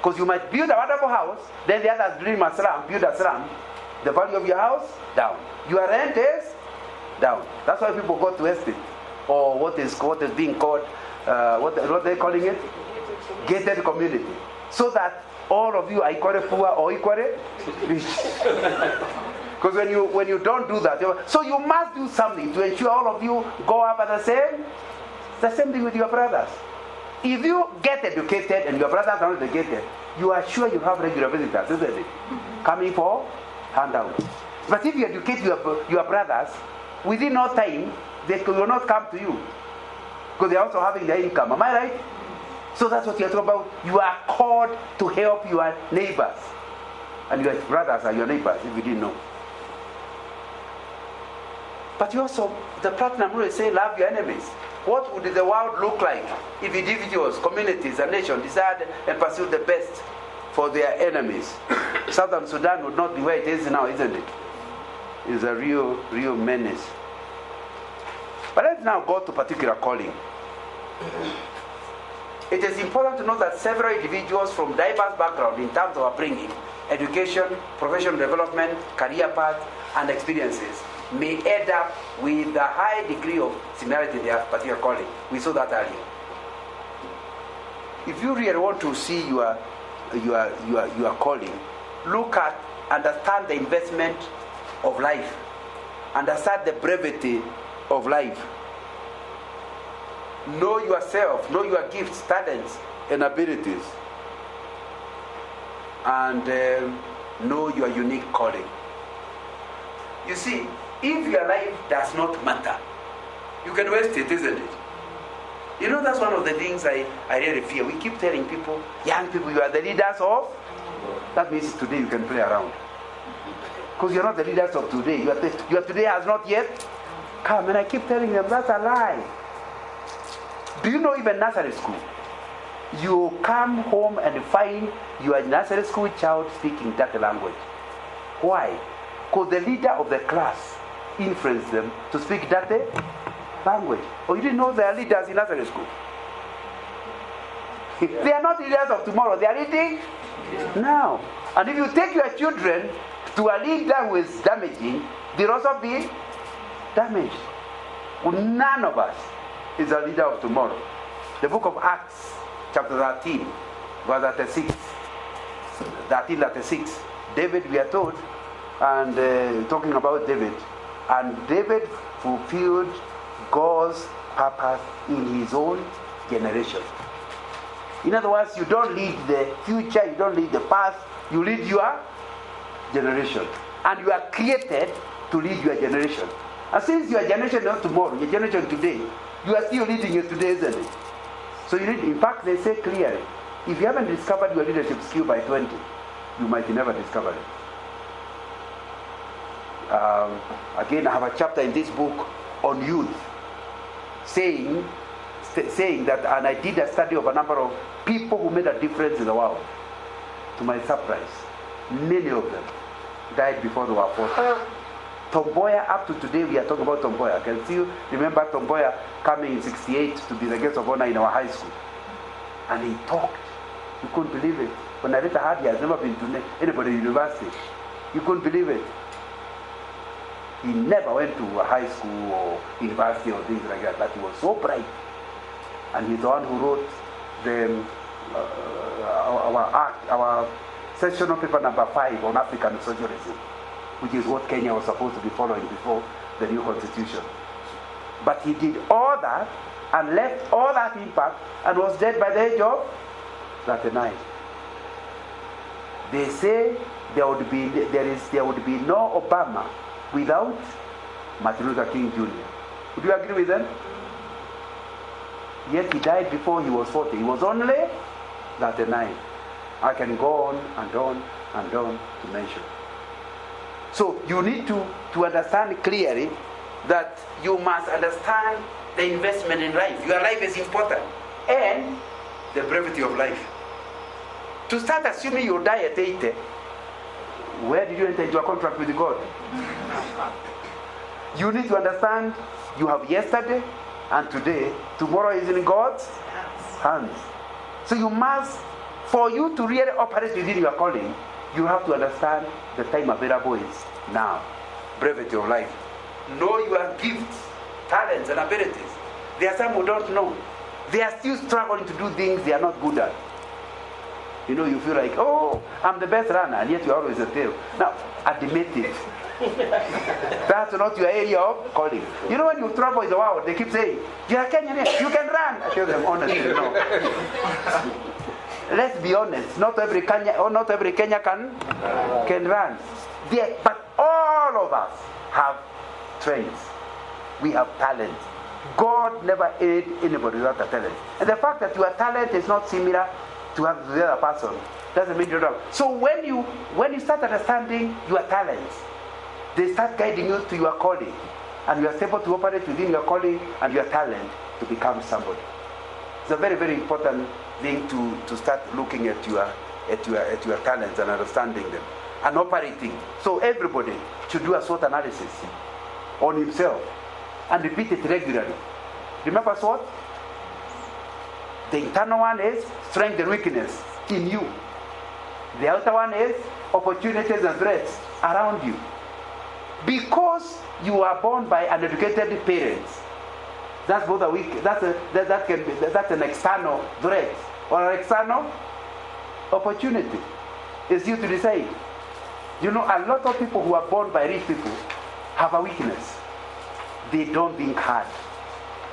Because you might build a wonderful house, then the others dream a slum, build a slum. The value of your house, down. Your rent is down. That's why people go to estate. Or what is being called, what they're calling it? Gated community. So that all of you are equally poor or equally rich. Because when you don't do that, so you must do something to ensure all of you go up at the same. It's the same thing with your brothers. If you get educated and your brothers are not educated, you are sure you have regular visitors, isn't it? Coming for handouts. But if you educate your brothers, within no time, they will not come to you. Because they are also having their income. Am I right? So that's what you're talking about. You are called to help your neighbors. And your brothers are your neighbors, if you didn't know. But you also, the platinum rule is saying, love your enemies. What would the world look like if individuals, communities, and nations decided and pursued the best for their enemies? Southern Sudan would not be where it is now, isn't it? It's a real menace. But let's now go to particular calling. It is important to know that several individuals from diverse backgrounds in terms of upbringing, education, professional development, career paths, and experiences may end up with a high degree of similarity in their particular calling. We saw that earlier. If you really want to see your calling, look at, understand the investment of life, understand the brevity of life. Know yourself, know your gifts, talents, and abilities, and know your unique calling. You see, if your life does not matter, you can waste it, isn't it? You know, that's one of the things I really fear. We keep telling people, young people, you are the leaders of. That means today you can play around. Because you're not the leaders of today. Your today has not yet come. And I keep telling them, that's a lie. Do you know even nursery school? You come home and find your nursery school child speaking that language. Why? Because the leader of the class influenced them to speak that language. Or you didn't know they are leaders in nursery school? They are not leaders of tomorrow. They are leading now. And if you take your children to a leader who is damaging, they'll also be damaged. None of us is a leader of tomorrow. The book of Acts, chapter 13, verse 36. 13:36. David, we are told, and talking about David, and David fulfilled God's purpose in his own generation. In other words, you don't lead the future, you don't lead the past, you lead your generation. And you are created to lead your generation. And since your generation not tomorrow, your generation today, you are still leading it today, isn't it? So you need, in fact, they say clearly, if you haven't discovered your leadership skill by 20, you might never discover it. Again, I have a chapter in this book on youth, saying that, and I did a study of a number of people who made a difference in the world. To my surprise, many of them died before they were 40. Tom Mboya, up to today, we are talking about Tom Mboya. I can still remember Tom Mboya coming in 68 to be the guest of honor in our high school. And he talked. You couldn't believe it. When I later heard he has never been to anybody university, you couldn't believe it. He never went to a high school or university or things like that, but he was so bright. And he's the one who wrote our sessional paper number 5 on African socialism, which is what Kenya was supposed to be following before the new constitution. But he did all that and left all that impact and was dead by the age of 39. They say there would be no Obama without Martin Luther King Jr. Would you agree with them? Yet he died before he was 40. He was only 39. I can go on and on and on to mention. So you need to understand clearly that you must understand the investment in life. Your life is important. And the brevity of life. To start assuming you'll die at 80, where did you enter into a contract with God? You need to understand you have yesterday and today. Tomorrow is in God's hands. So you must for you to really operate within your calling, you have to understand the time available is now. Brevity of life. Know your gifts, talents, and abilities. There are some who don't know. They are still struggling to do things they are not good at. You know, you feel like, oh, I'm the best runner, and yet you're always a tail. Now, admit it. That's not your area of calling. You know, when you travel in the world, they keep saying, you're a Kenyan, you can run. I tell them honestly, no. Let's be honest. Not every Kenya can run. But all of us have strengths. We have talent. God never aid anybody without a talent. And the fact that your talent is not similar to the other person doesn't mean you're wrong. So when you start understanding your talents, they start guiding you to your calling, and you are able to operate within your calling and your talent to become somebody. It's a very, very important thing to start looking at your talents and understanding them and operating. So everybody should do a SWOT analysis on himself and repeat it regularly. Remember SWOT? The internal one is strength and weakness in you. The outer one is opportunities and threats around you. Because you are born by uneducated parents, that's both a weak. That's an external threat or an external opportunity. It's you to decide. You know, a lot of people who are born by rich people have a weakness. They don't think hard.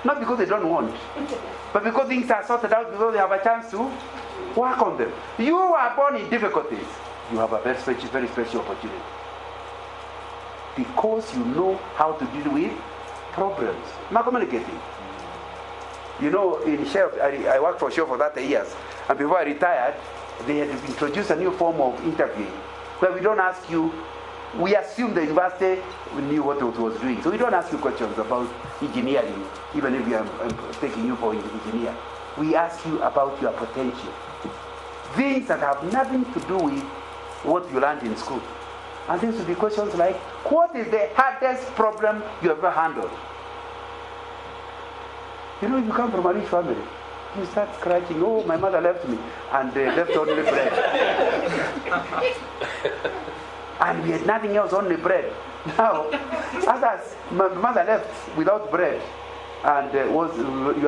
Not because they don't want, but because things are sorted out, because they have a chance to work on them. You are born in difficulties. You have a very special opportunity. Because you know how to deal with problems. Not communicating. You know, in Shell, I worked for Shell for 30 years. And before I retired, they had introduced a new form of interviewing where we don't ask you, we assume the university knew what it was doing. So we don't ask you questions about engineering, even if we are taking you for engineer. We ask you about your potential. Things that have nothing to do with what you learned in school. And these will be questions like, what is the hardest problem you ever handled? You know, you come from a rich family. You start scratching, oh, my mother left me, and left only bread. And we had nothing else, only bread. Now, others, my mother left without bread, and you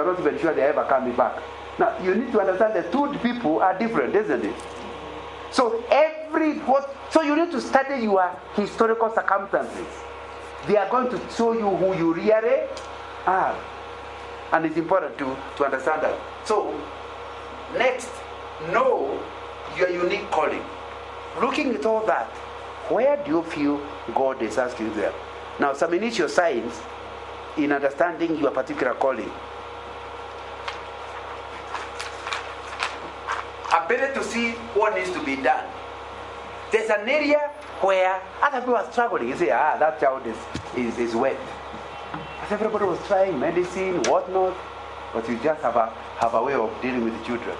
are not even sure they ever coming back. Now, you need to understand that two people are different, isn't it? So so you need to study your historical circumstances. They are going to show you who you really are. And it's important to understand that. So, next, know your unique calling. Looking at all that, where do you feel God is asking you there? Now, some initial signs in understanding your particular calling. Ability to see what needs to be done. There's an area where other people are struggling. You say, that child is wet. As everybody was trying medicine, whatnot, but you just have a way of dealing with the children.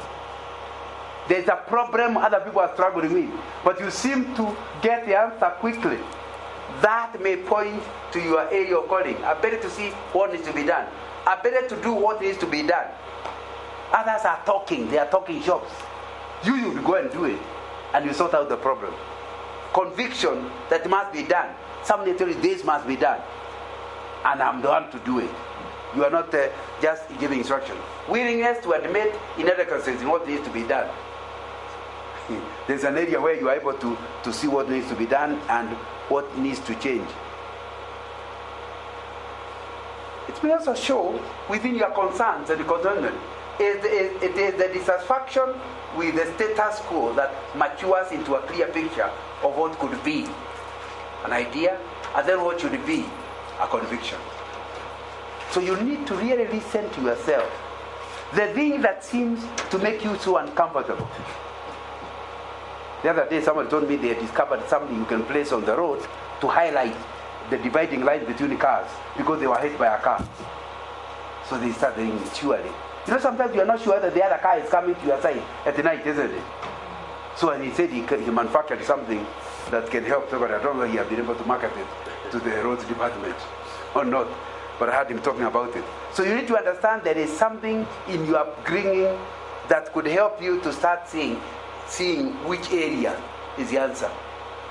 There's a problem other people are struggling with, but you seem to get the answer quickly. That may point to your area of calling. Ability to see what needs to be done. Ability to do what needs to be done. Others are talking. They are talking shops. You will go and do it, and you sort out the problem. Conviction that it must be done. Somebody tells you this must be done, and I'm the one to do it. You are not just giving instruction. Willingness to admit inadequacies in what needs to be done. There's an area where you are able to see what needs to be done and what needs to change. It may also show within your concerns and contentment. It is the dissatisfaction with the status quo that matures into a clear picture of what could be an idea, and then what should be a conviction. So you need to really listen to yourself. The thing that seems to make you so uncomfortable. The other day somebody told me they had discovered something you can place on the road to highlight the dividing line between the cars because they were hit by a car. So they started doing it surely. You know, sometimes you are not sure that the other car is coming to your side at the night, isn't it? So and he said he manufactured something that can help somebody. I don't know if he has been able to market it to the roads department or not, but I heard him talking about it. So you need to understand there is something in your upbringing that could help you to start seeing seeing which area is the answer.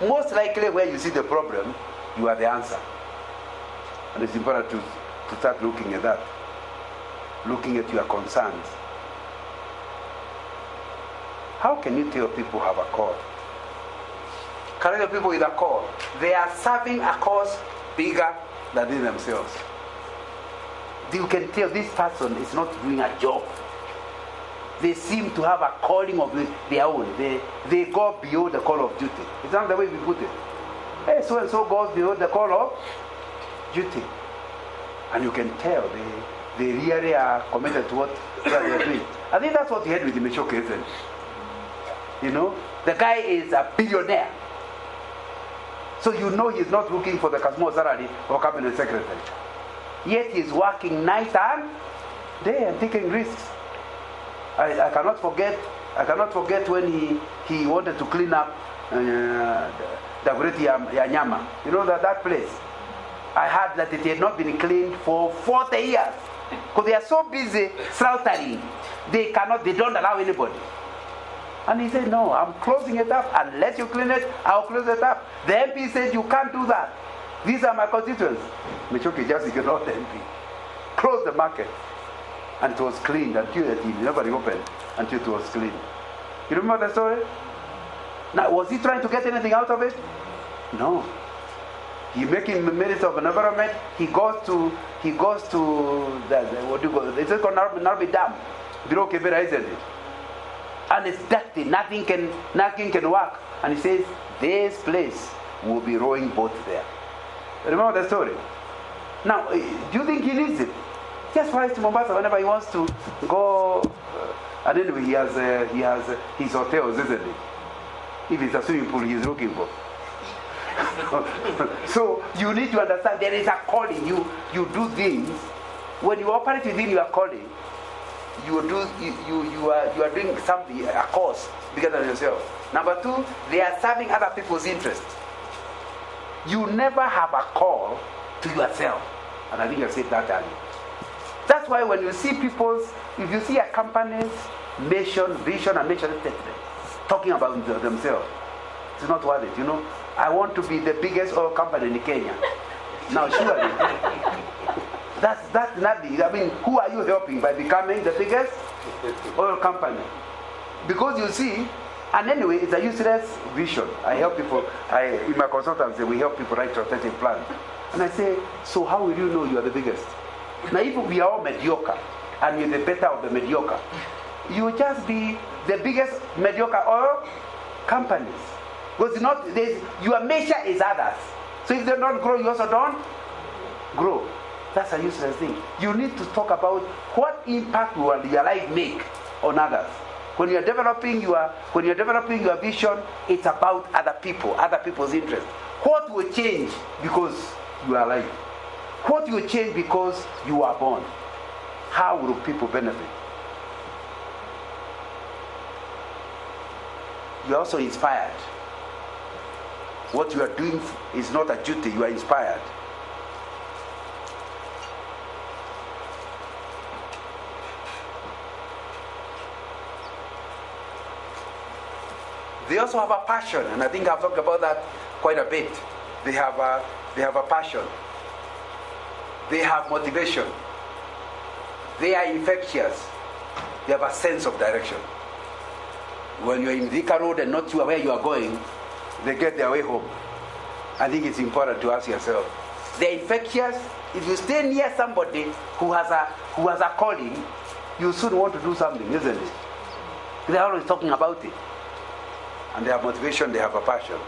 Most likely where you see the problem, you are the answer. And it's important to start looking at that. Looking at your concerns. How can you tell people have a call? Can I tell people with a call? They are serving a cause bigger than they themselves. You can tell this person is not doing a job. They seem to have a calling of their own. They go beyond the call of duty. It's not the way we put it. Hey, so and so goes beyond the call of duty. And you can tell they really are committed to what they are doing. I think that's what you had with the Meshoke, isn't it? You know, the guy is a billionaire. So you know he's not looking for the small salary or cabinet secretary. Yet he's working night and day and taking risks. I cannot forget when he wanted to clean up the Great Yanyama. You know that place. I heard that it had not been cleaned for 40 years. Because they are so busy slaughtering. They don't allow anybody. And he said, no, I'm closing it up. Unless you clean it, I'll close it up. The MP said, you can't do that. These are my constituents. Michoki just ignored the MP. Close the market. And it was cleaned until it never reopened until it was cleaned. You remember the story? Now, was he trying to get anything out of it? No. He making minutes of an environment. He goes to the what do you call it? It's called Narbi Dam. Below Kibera, isn't it? And it's dirty. Nothing can work. And he says, this place will be rowing boats there. Remember the story? Now, do you think he needs it? Just flies to Mombasa whenever he wants to go. And anyway, he has his hotels, isn't it? If it's a swimming pool he's looking for. So you need to understand there is a calling. You do things. When you operate within your calling, you are doing something, a cause bigger than yourself. Number two, they are serving other people's interests. You never have a call to yourself. And I think I've said that earlier. That's why when you see if you see a company's mission, vision, and mission statement talking about themselves, it's not worth it. You know, I want to be the biggest oil company in Kenya. Now, surely, that's nothing. I mean, who are you helping by becoming the biggest oil company? Because you see, and anyway, it's a useless vision. I help people. In my consultancy, we help people write strategic plans. And I say, so how will you know you are the biggest? Now, if we are all mediocre, and you're the better of the mediocre, you will just be the biggest mediocre oil companies. Because your measure is others. So if they don't grow, you also don't grow. That's a useless thing. You need to talk about what impact will your life make on others. When you're developing your vision, it's about other people, other people's interests. What will change because you are alive? What will change because you are born? How will people benefit? You're also inspired. What you are doing is not a duty, you are inspired. They also have a passion, and I think I've talked about that quite a bit. They have a passion. They have motivation. They are infectious. They have a sense of direction. When you're in Thika Road and not sure where you are going, they get their way home. I think it's important to ask yourself. They're infectious. If you stay near somebody who has a calling, you soon want to do something, isn't it? They're always talking about it. And they have motivation, they have a passion.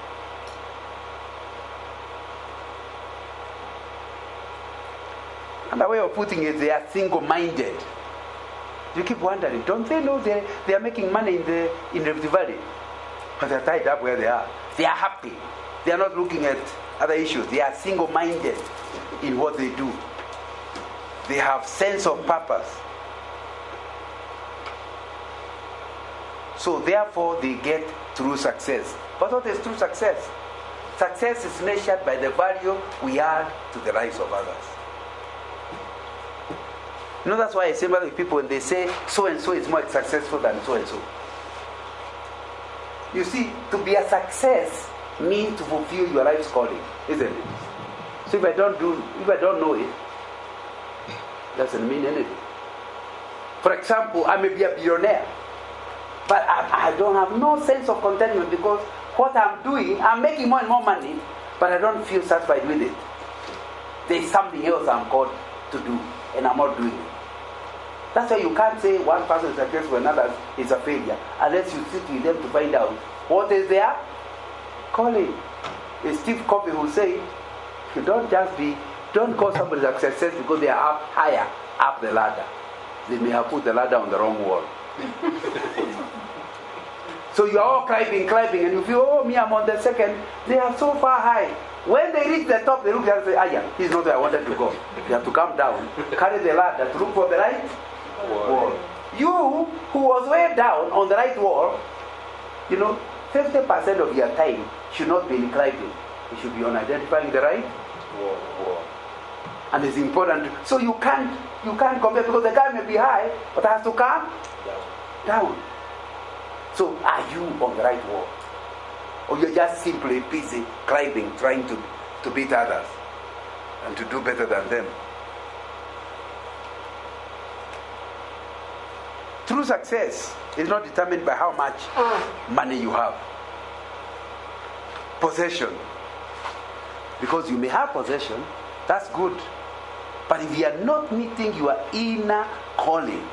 And the way of putting it, they are single-minded. You keep wondering, don't they know they are making money in Rift Valley? But they're tied up where they are. They are happy. They are not looking at other issues. They are single-minded in what they do. They have sense of purpose. So therefore they get true success. But what is true success? Success is measured by the value we add to the lives of others. You know, that's why I say with people when they say so and so is more successful than so and so. You see, to be a success means to fulfill your life's calling, isn't it? So if I don't know it, doesn't mean anything. For example, I may be a billionaire, but I don't have no sense of contentment because what I'm doing, I'm making more and more money, but I don't feel satisfied with it. There's something else I'm called to do, and I'm not doing it. That's why you can't say one person is successful and another is a failure unless you sit with them to find out what is their calling. It's Steve Covey who said, don't call somebody a success because they are up higher up the ladder. They may have put the ladder on the wrong wall. So you are all climbing, and you feel, oh, me, I'm on the second. They are so far high. When they reach the top, they look at it and say, yeah, he's not where I wanted to go. You have to come down, carry the ladder to look for the right wall. You, who was way down on the right wall, 50% of your time should not be in climbing. It should be on identifying the right wall. And it's important. So you can't compare because the guy may be high, but has to come down. So are you on the right wall? Or you're just simply busy climbing, trying to beat others and to do better than them? True success is not determined by how much money you have. Possession. Because you may have possession, that's good. But if you are not meeting your inner calling,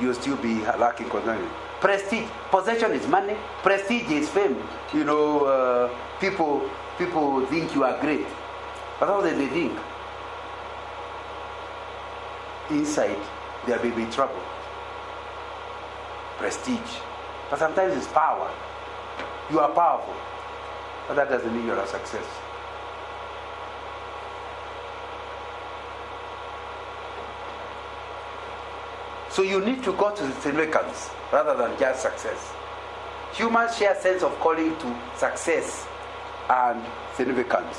you'll still be lacking contentment. Prestige. Possession is money. Prestige is fame. People think you are great. But how do they think? Inside, there may be trouble. Prestige. But sometimes it's power. You are powerful. But that doesn't mean you're a success. So you need to go to the significance rather than just success. Humans share a sense of calling to success and significance.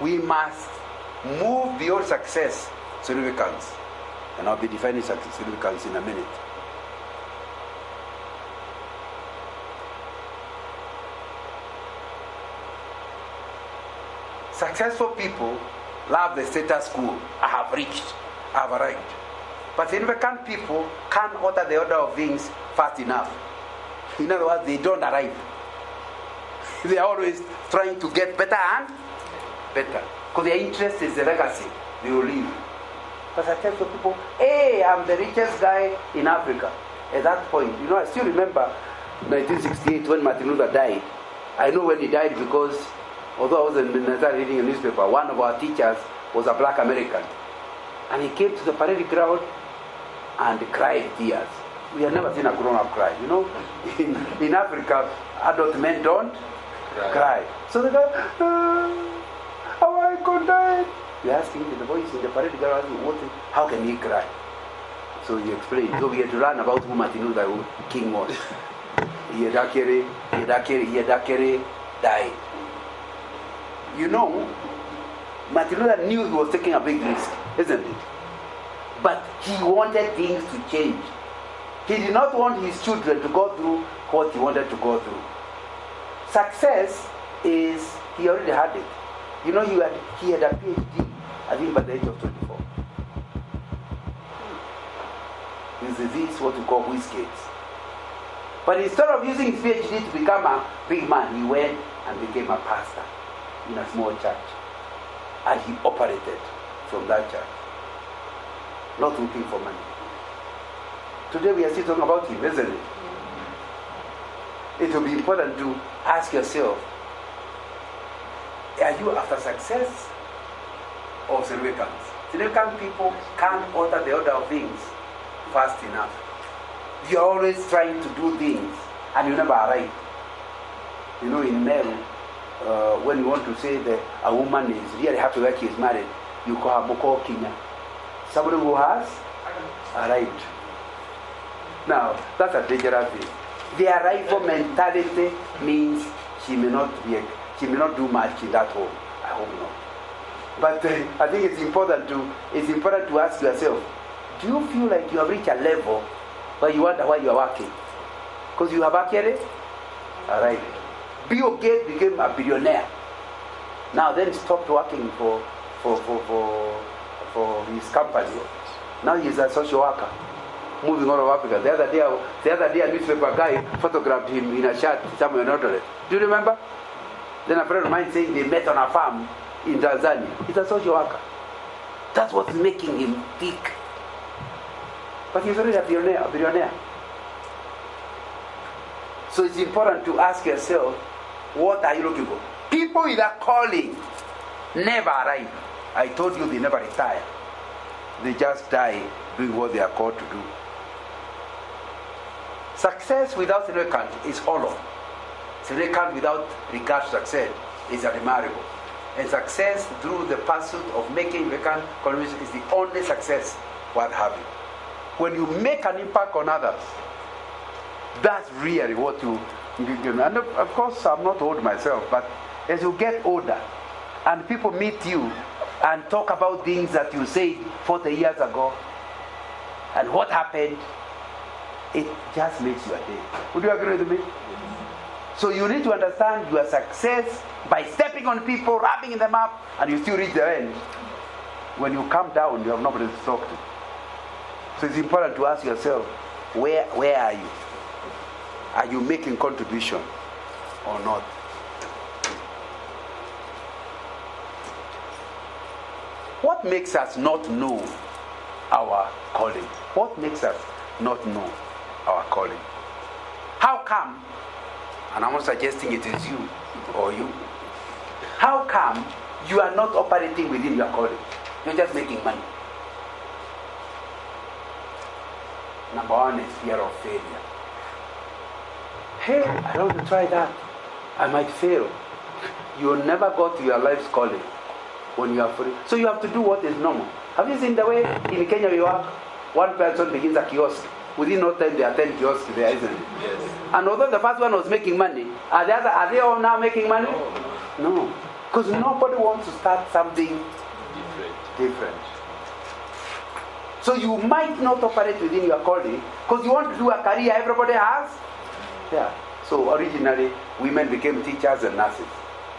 We must move beyond success, significance. And I'll be defining significance in a minute. Successful people love the status quo. I have reached, I have arrived. But significant people can't alter the order of things fast enough. In other words, they don't arrive. They are always trying to get better and better. Because their interest is the legacy they will leave. But successful people, hey, I'm the richest guy in Africa. At that point, I still remember 1968 when Martin Luther died. I know when he died because, although I wasn't reading a newspaper, one of our teachers was a black American. And he came to the parade ground and cried tears. We have never seen a grown-up cry. In Africa, adult men don't cry. So the guy, how I could die. We asked him, the voice in the parade ground, how can he cry? So he explained. So we had to learn about who Martin Luther King was. Yedakere died. Martin Luther knew he was taking a big risk, isn't it? But he wanted things to change. He did not want his children to go through what he wanted to go through. Success is, he already had it. He had a PhD, I think by the age of 24. This is what we call whiskets. But instead of using his PhD to become a big man, he went and became a pastor in a small church. And he operated from that church, not looking for money. Today we are still talking about him, isn't it? It will be important to ask yourself, are you after success or significance? Significant people can't alter the order of things fast enough. You're always trying to do things and you never arrive. In men, when you want to say that a woman is really happy when she is married, you call her Moko Kinya. Somebody who has arrived. Now, that's a dangerous thing. The arrival mentality means she may not do much in that home. I hope not. But I think it's important to ask yourself, do you feel like you have reached a level where you wonder why you are working? Because you have actually Alright. Bill Gates became a billionaire. Now then he stopped working for his company. Now he's a social worker, moving all over Africa. The other day a newspaper guy photographed him in a shirt somewhere in Eldoret. Do you remember? Then a friend of mine saying they met on a farm in Tanzania. He's a social worker. That's what's making him big. But he's already a billionaire. So it's important to ask yourself, what are you looking for? People with a calling never arrive. I told you they never retire. They just die doing what they are called to do. Success without significance is hollow. Significance without regard to success is unremarkable. And success through the pursuit of making significant contribution is the only success worth having. When you make an impact on others, that's really what you and of course I'm not old myself, but as you get older and people meet you and talk about things that you said 40 years ago and what happened, it just makes your day. Would you agree with me? So you need to understand your success by stepping on people, rubbing them up, and you still reach the end. When you come down, you have nobody to talk to. So it's important to ask yourself, where are you? Are you making contribution or not? What makes us not know our calling? What makes us not know our calling? How come, and I'm not suggesting it is you or you, how come you are not operating within your calling? You're just making money. Number one is fear of failure. Hey, I don't want to try that. I might fail. You will never go to your life's calling when you are free. So you have to do what is normal. Have you seen the way in Kenya we work? One person begins a kiosk. Within no time there are 10 kiosks there, isn't it? Yes. And although the first one was making money, are they all now making money? No. Because nobody wants to start something different. So you might not operate within your calling because you want to do a career everybody has. Yeah. So originally, women became teachers and nurses.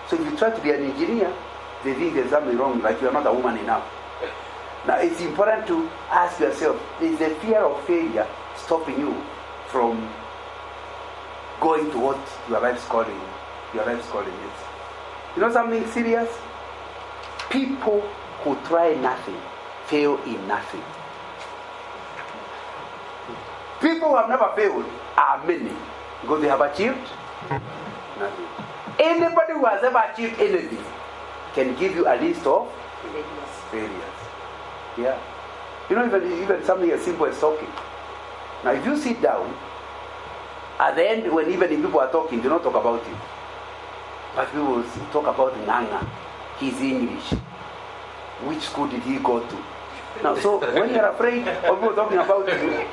So if you try to be an engineer, they think there's something wrong, like you are not a woman enough. Now it's important to ask yourself, is the fear of failure stopping you from going to what your life's calling is? You know something serious? People who try nothing fail in nothing. People who have never failed are many because they have achieved nothing. Anybody who has ever achieved anything can give you a list of failures. Yeah. You know, even something as simple as talking. Now, if you sit down, at the end, when even if people are talking, do not talk about you. But people will talk about Nganga, his English. Which school did he go to? Now, so when you're afraid of people talking about you,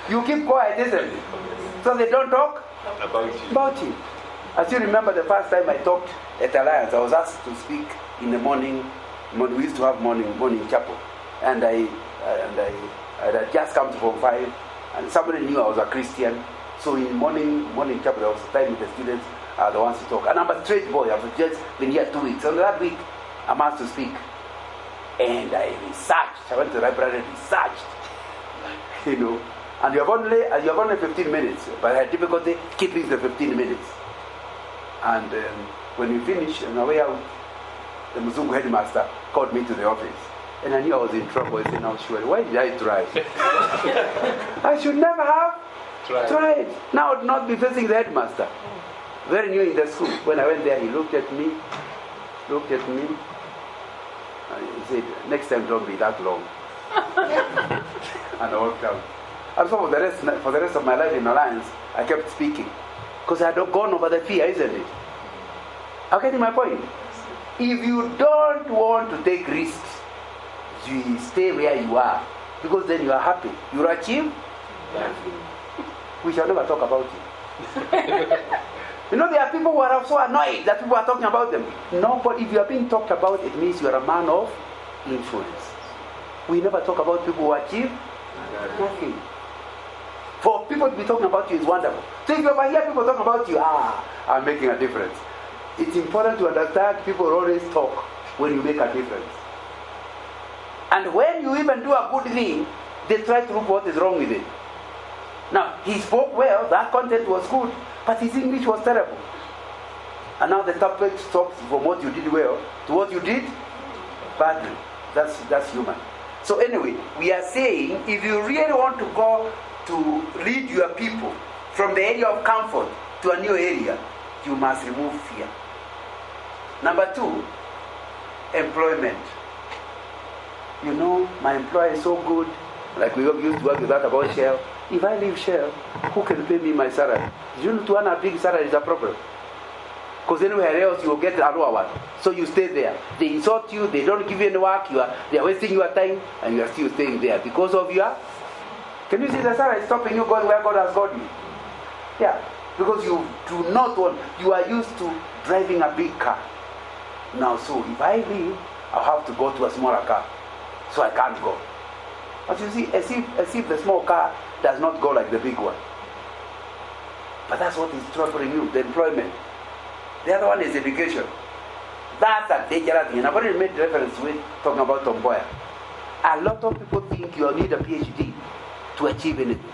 you keep quiet, isn't it? So they don't talk about you. I still remember the first time I talked at Alliance. I was asked to speak in the morning. We used to have morning chapel, and I had just come to Form 5, and somebody knew I was a Christian. So in morning chapel, there was a time with the students are the ones to talk. And I'm a straight boy. I've just been here 2 weeks. So that week, I'm asked to speak, and I researched. I went to the library and researched. You know, and you have only 15 minutes, but I had difficulty keeping the 15 minutes. And when we finished, on our way out, the Mzungu headmaster called me to the office. And I knew I was in trouble. I said, now sure, why did I try? I should never have tried. Now I would not be facing the headmaster. Very new in the school. When I went there, he looked at me, and he said, next time don't be that long. And I walked out. And so for the rest of my life in Alliance, I kept speaking. Because I had gone over the fear, isn't it? I'm getting my point. If you don't want to take risks, you stay where you are. Because then you are happy. You'll achieve nothing. We shall never talk about it. You know, there are people who are so annoyed that people are talking about them. No, but if you are being talked about, it means you are a man of influence. We never talk about people who achieve nothing. For people to be talking about you is wonderful. So if you ever hear people talking about you, I'm making a difference. It's important to understand people always talk when you make a difference. And when you even do a good thing, they try to look what is wrong with it. Now, he spoke well, that content was good, but his English was terrible. And now the topic stops from what you did well to what you did badly. That's human. So anyway, we are saying if you really want to go to lead your people from the area of comfort to a new area, you must remove fear. Number 2, employment. You know, my employer is so good. Like we used to work with that about Shell. If I leave Shell, who can pay me my salary? You know, to earn a big salary is a problem. Because anywhere else you will get a lower one. So you stay there. They insult you, they don't give you any work, they are wasting your time, and you are still staying there because of your... Can you see the salary stopping you going where God has got you? Yeah. Because you do not want... You are used to driving a big car. Now, so if I leave, I'll have to go to a smaller car. So I can't go. But you see, as if the small car does not go like the big one. But that's what is troubling you, the employment. The other one is education. That's a dangerous thing. And I've already made reference with talking about Tomboya. A lot of people think you need a PhD to achieve anything.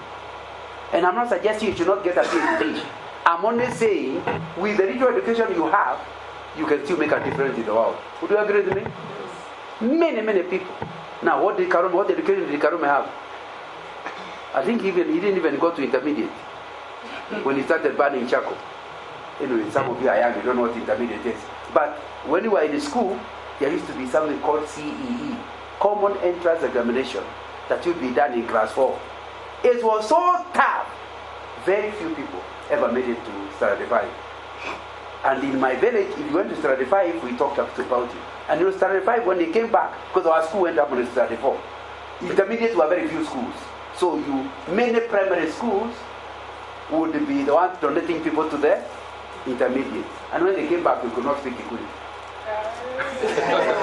And I'm not suggesting you should not get a PhD. I'm only saying, with the little education you have, you can still make a difference in the world. Would you agree with me? Many people. Now, what education did Karume have? I think he didn't even go to intermediate when he started burning charcoal. Anyway, some of you are young, you don't know what intermediate is. But when you were in school, there used to be something called CEE, Common Entrance Examination, that would be done in class 4. It was so tough. Very few people ever made it to Standard 5. And in my village, if you went to Standard 5, we talked about it. And you know, Standard 5, when they came back, because our school went up on Standard 4, intermediates were very few schools. So many primary schools would be the ones donating people to the intermediate. And when they came back, we could not speak Kikuyu.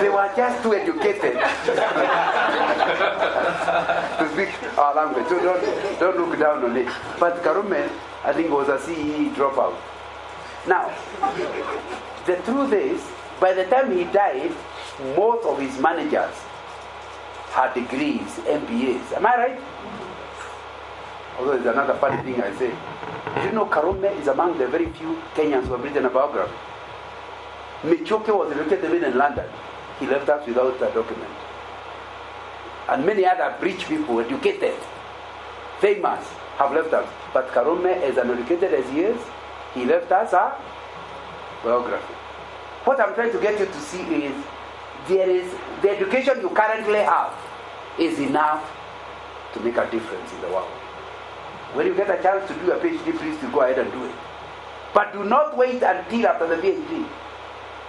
They were just too educated to speak our language. So don't look down on it. But Karume, I think, was a CE dropout. Now, the truth is, by the time he died, most of his managers had degrees, MBAs. Am I right? Although it's another funny thing I say. Do you know Karume is among the very few Kenyans who have written a biography? Michoke was educated in London. He left us without a document. And many other rich people, educated, famous, have left us. But Karume, as uneducated as he is, he left us a biography. What I'm trying to get you to see is, the education you currently have is enough to make a difference in the world. When you get a chance to do a PhD, please do go ahead and do it. But do not wait until after the PhD.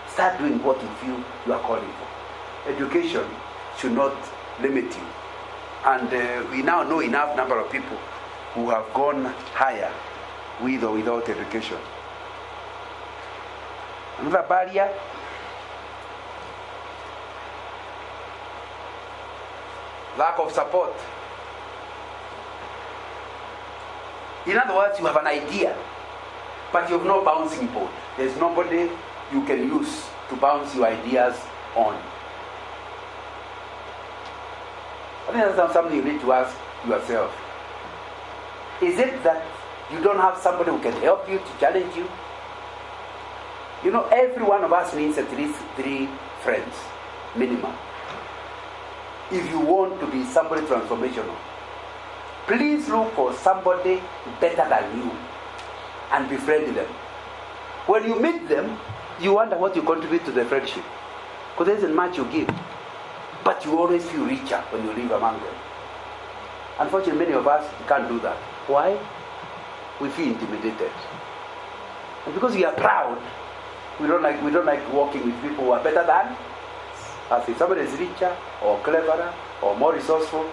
Start doing what you feel you are calling for. Education should not limit you. And we now know enough number of people who have gone higher with or without education. Another barrier, lack of support. In other words, you have an idea, but you have no bouncing board. There's nobody you can use to bounce your ideas on. I think that's something you need to ask yourself. Is it that you don't have somebody who can help you, to challenge you? You know, every one of us needs at least 3 friends, minimum. If you want to be somebody transformational, please look for somebody better than you and befriend them. When you meet them, you wonder what you contribute to the friendship. Because there isn't much you give. But you always feel richer when you live among them. Unfortunately, many of us can't do that. Why? We feel intimidated. And because we are proud, we don't like working with people who are better than us. If somebody is richer or cleverer or more resourceful,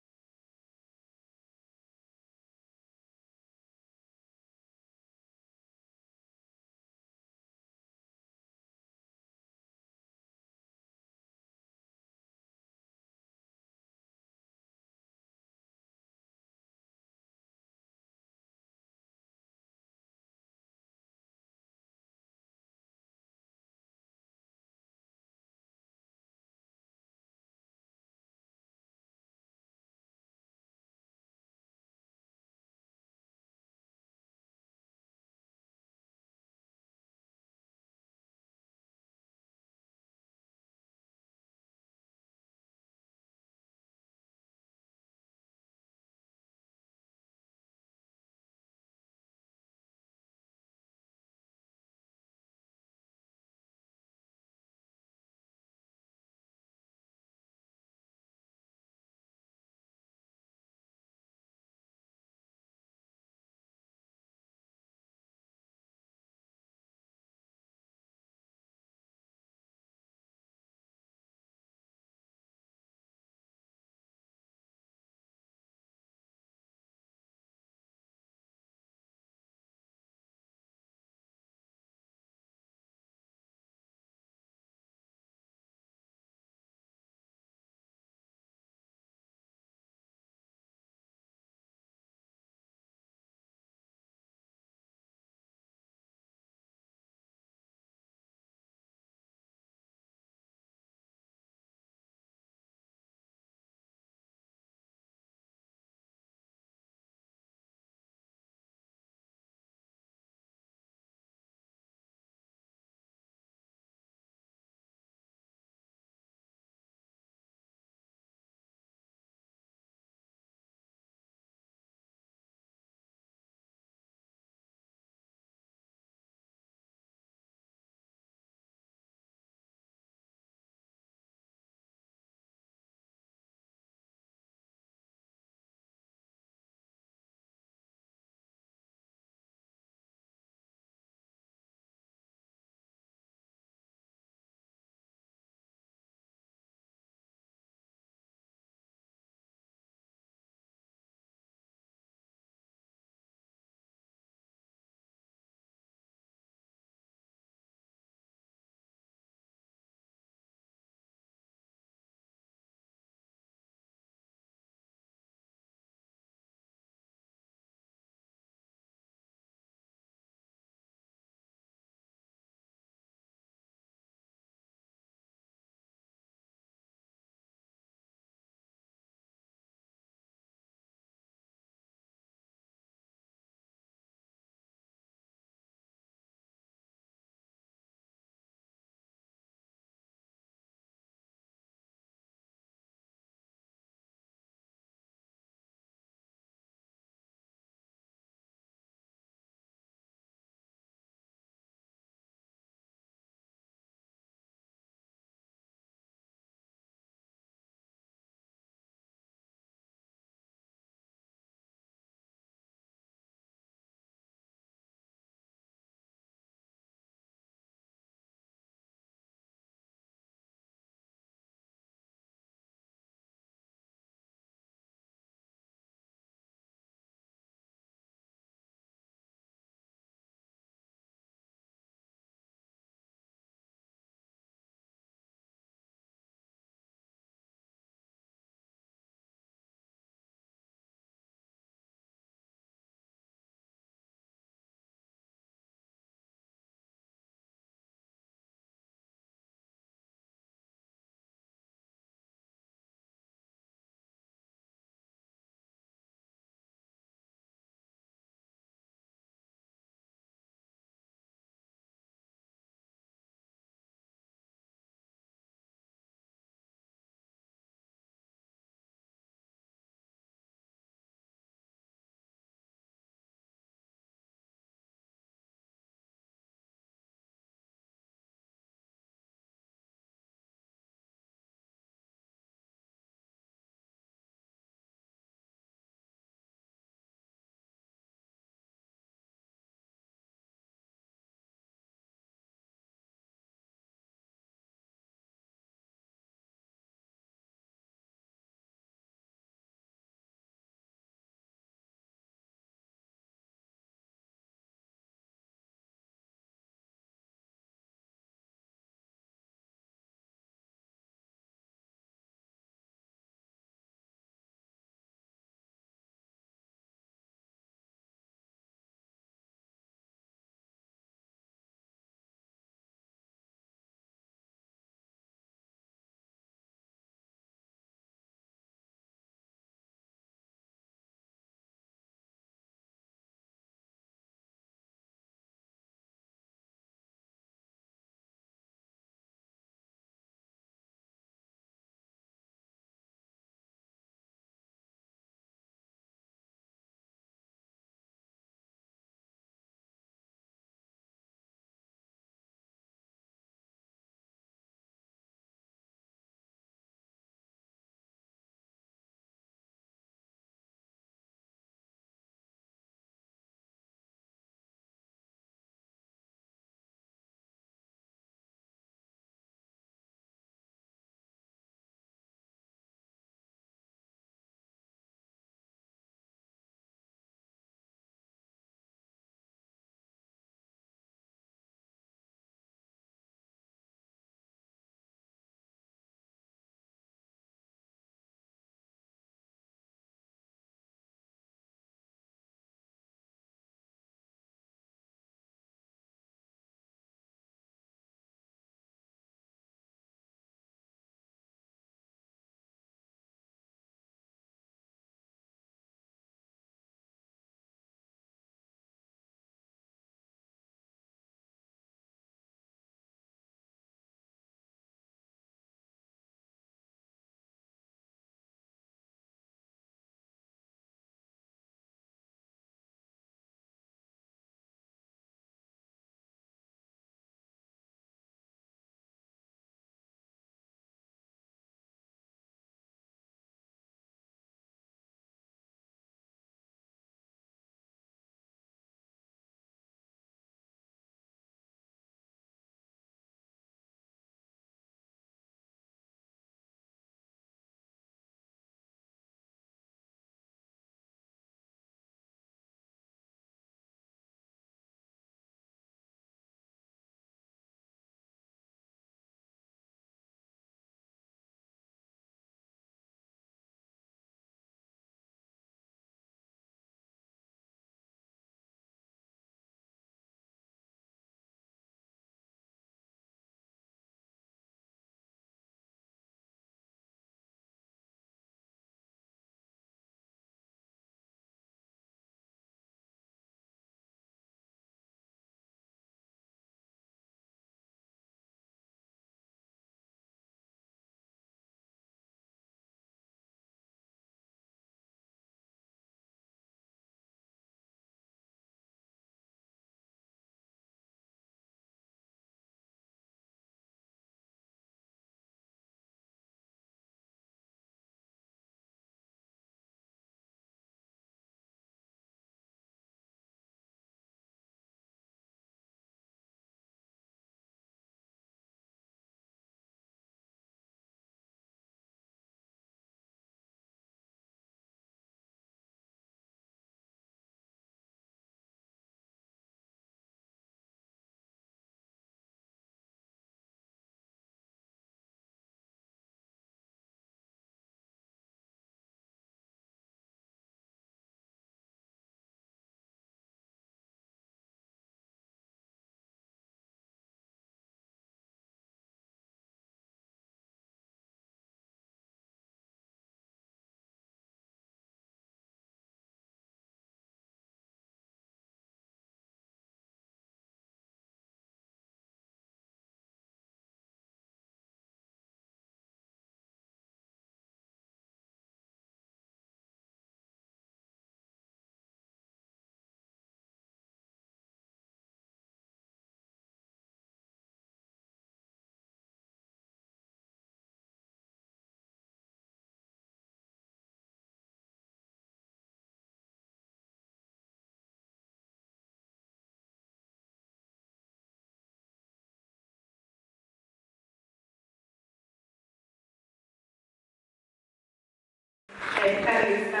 That is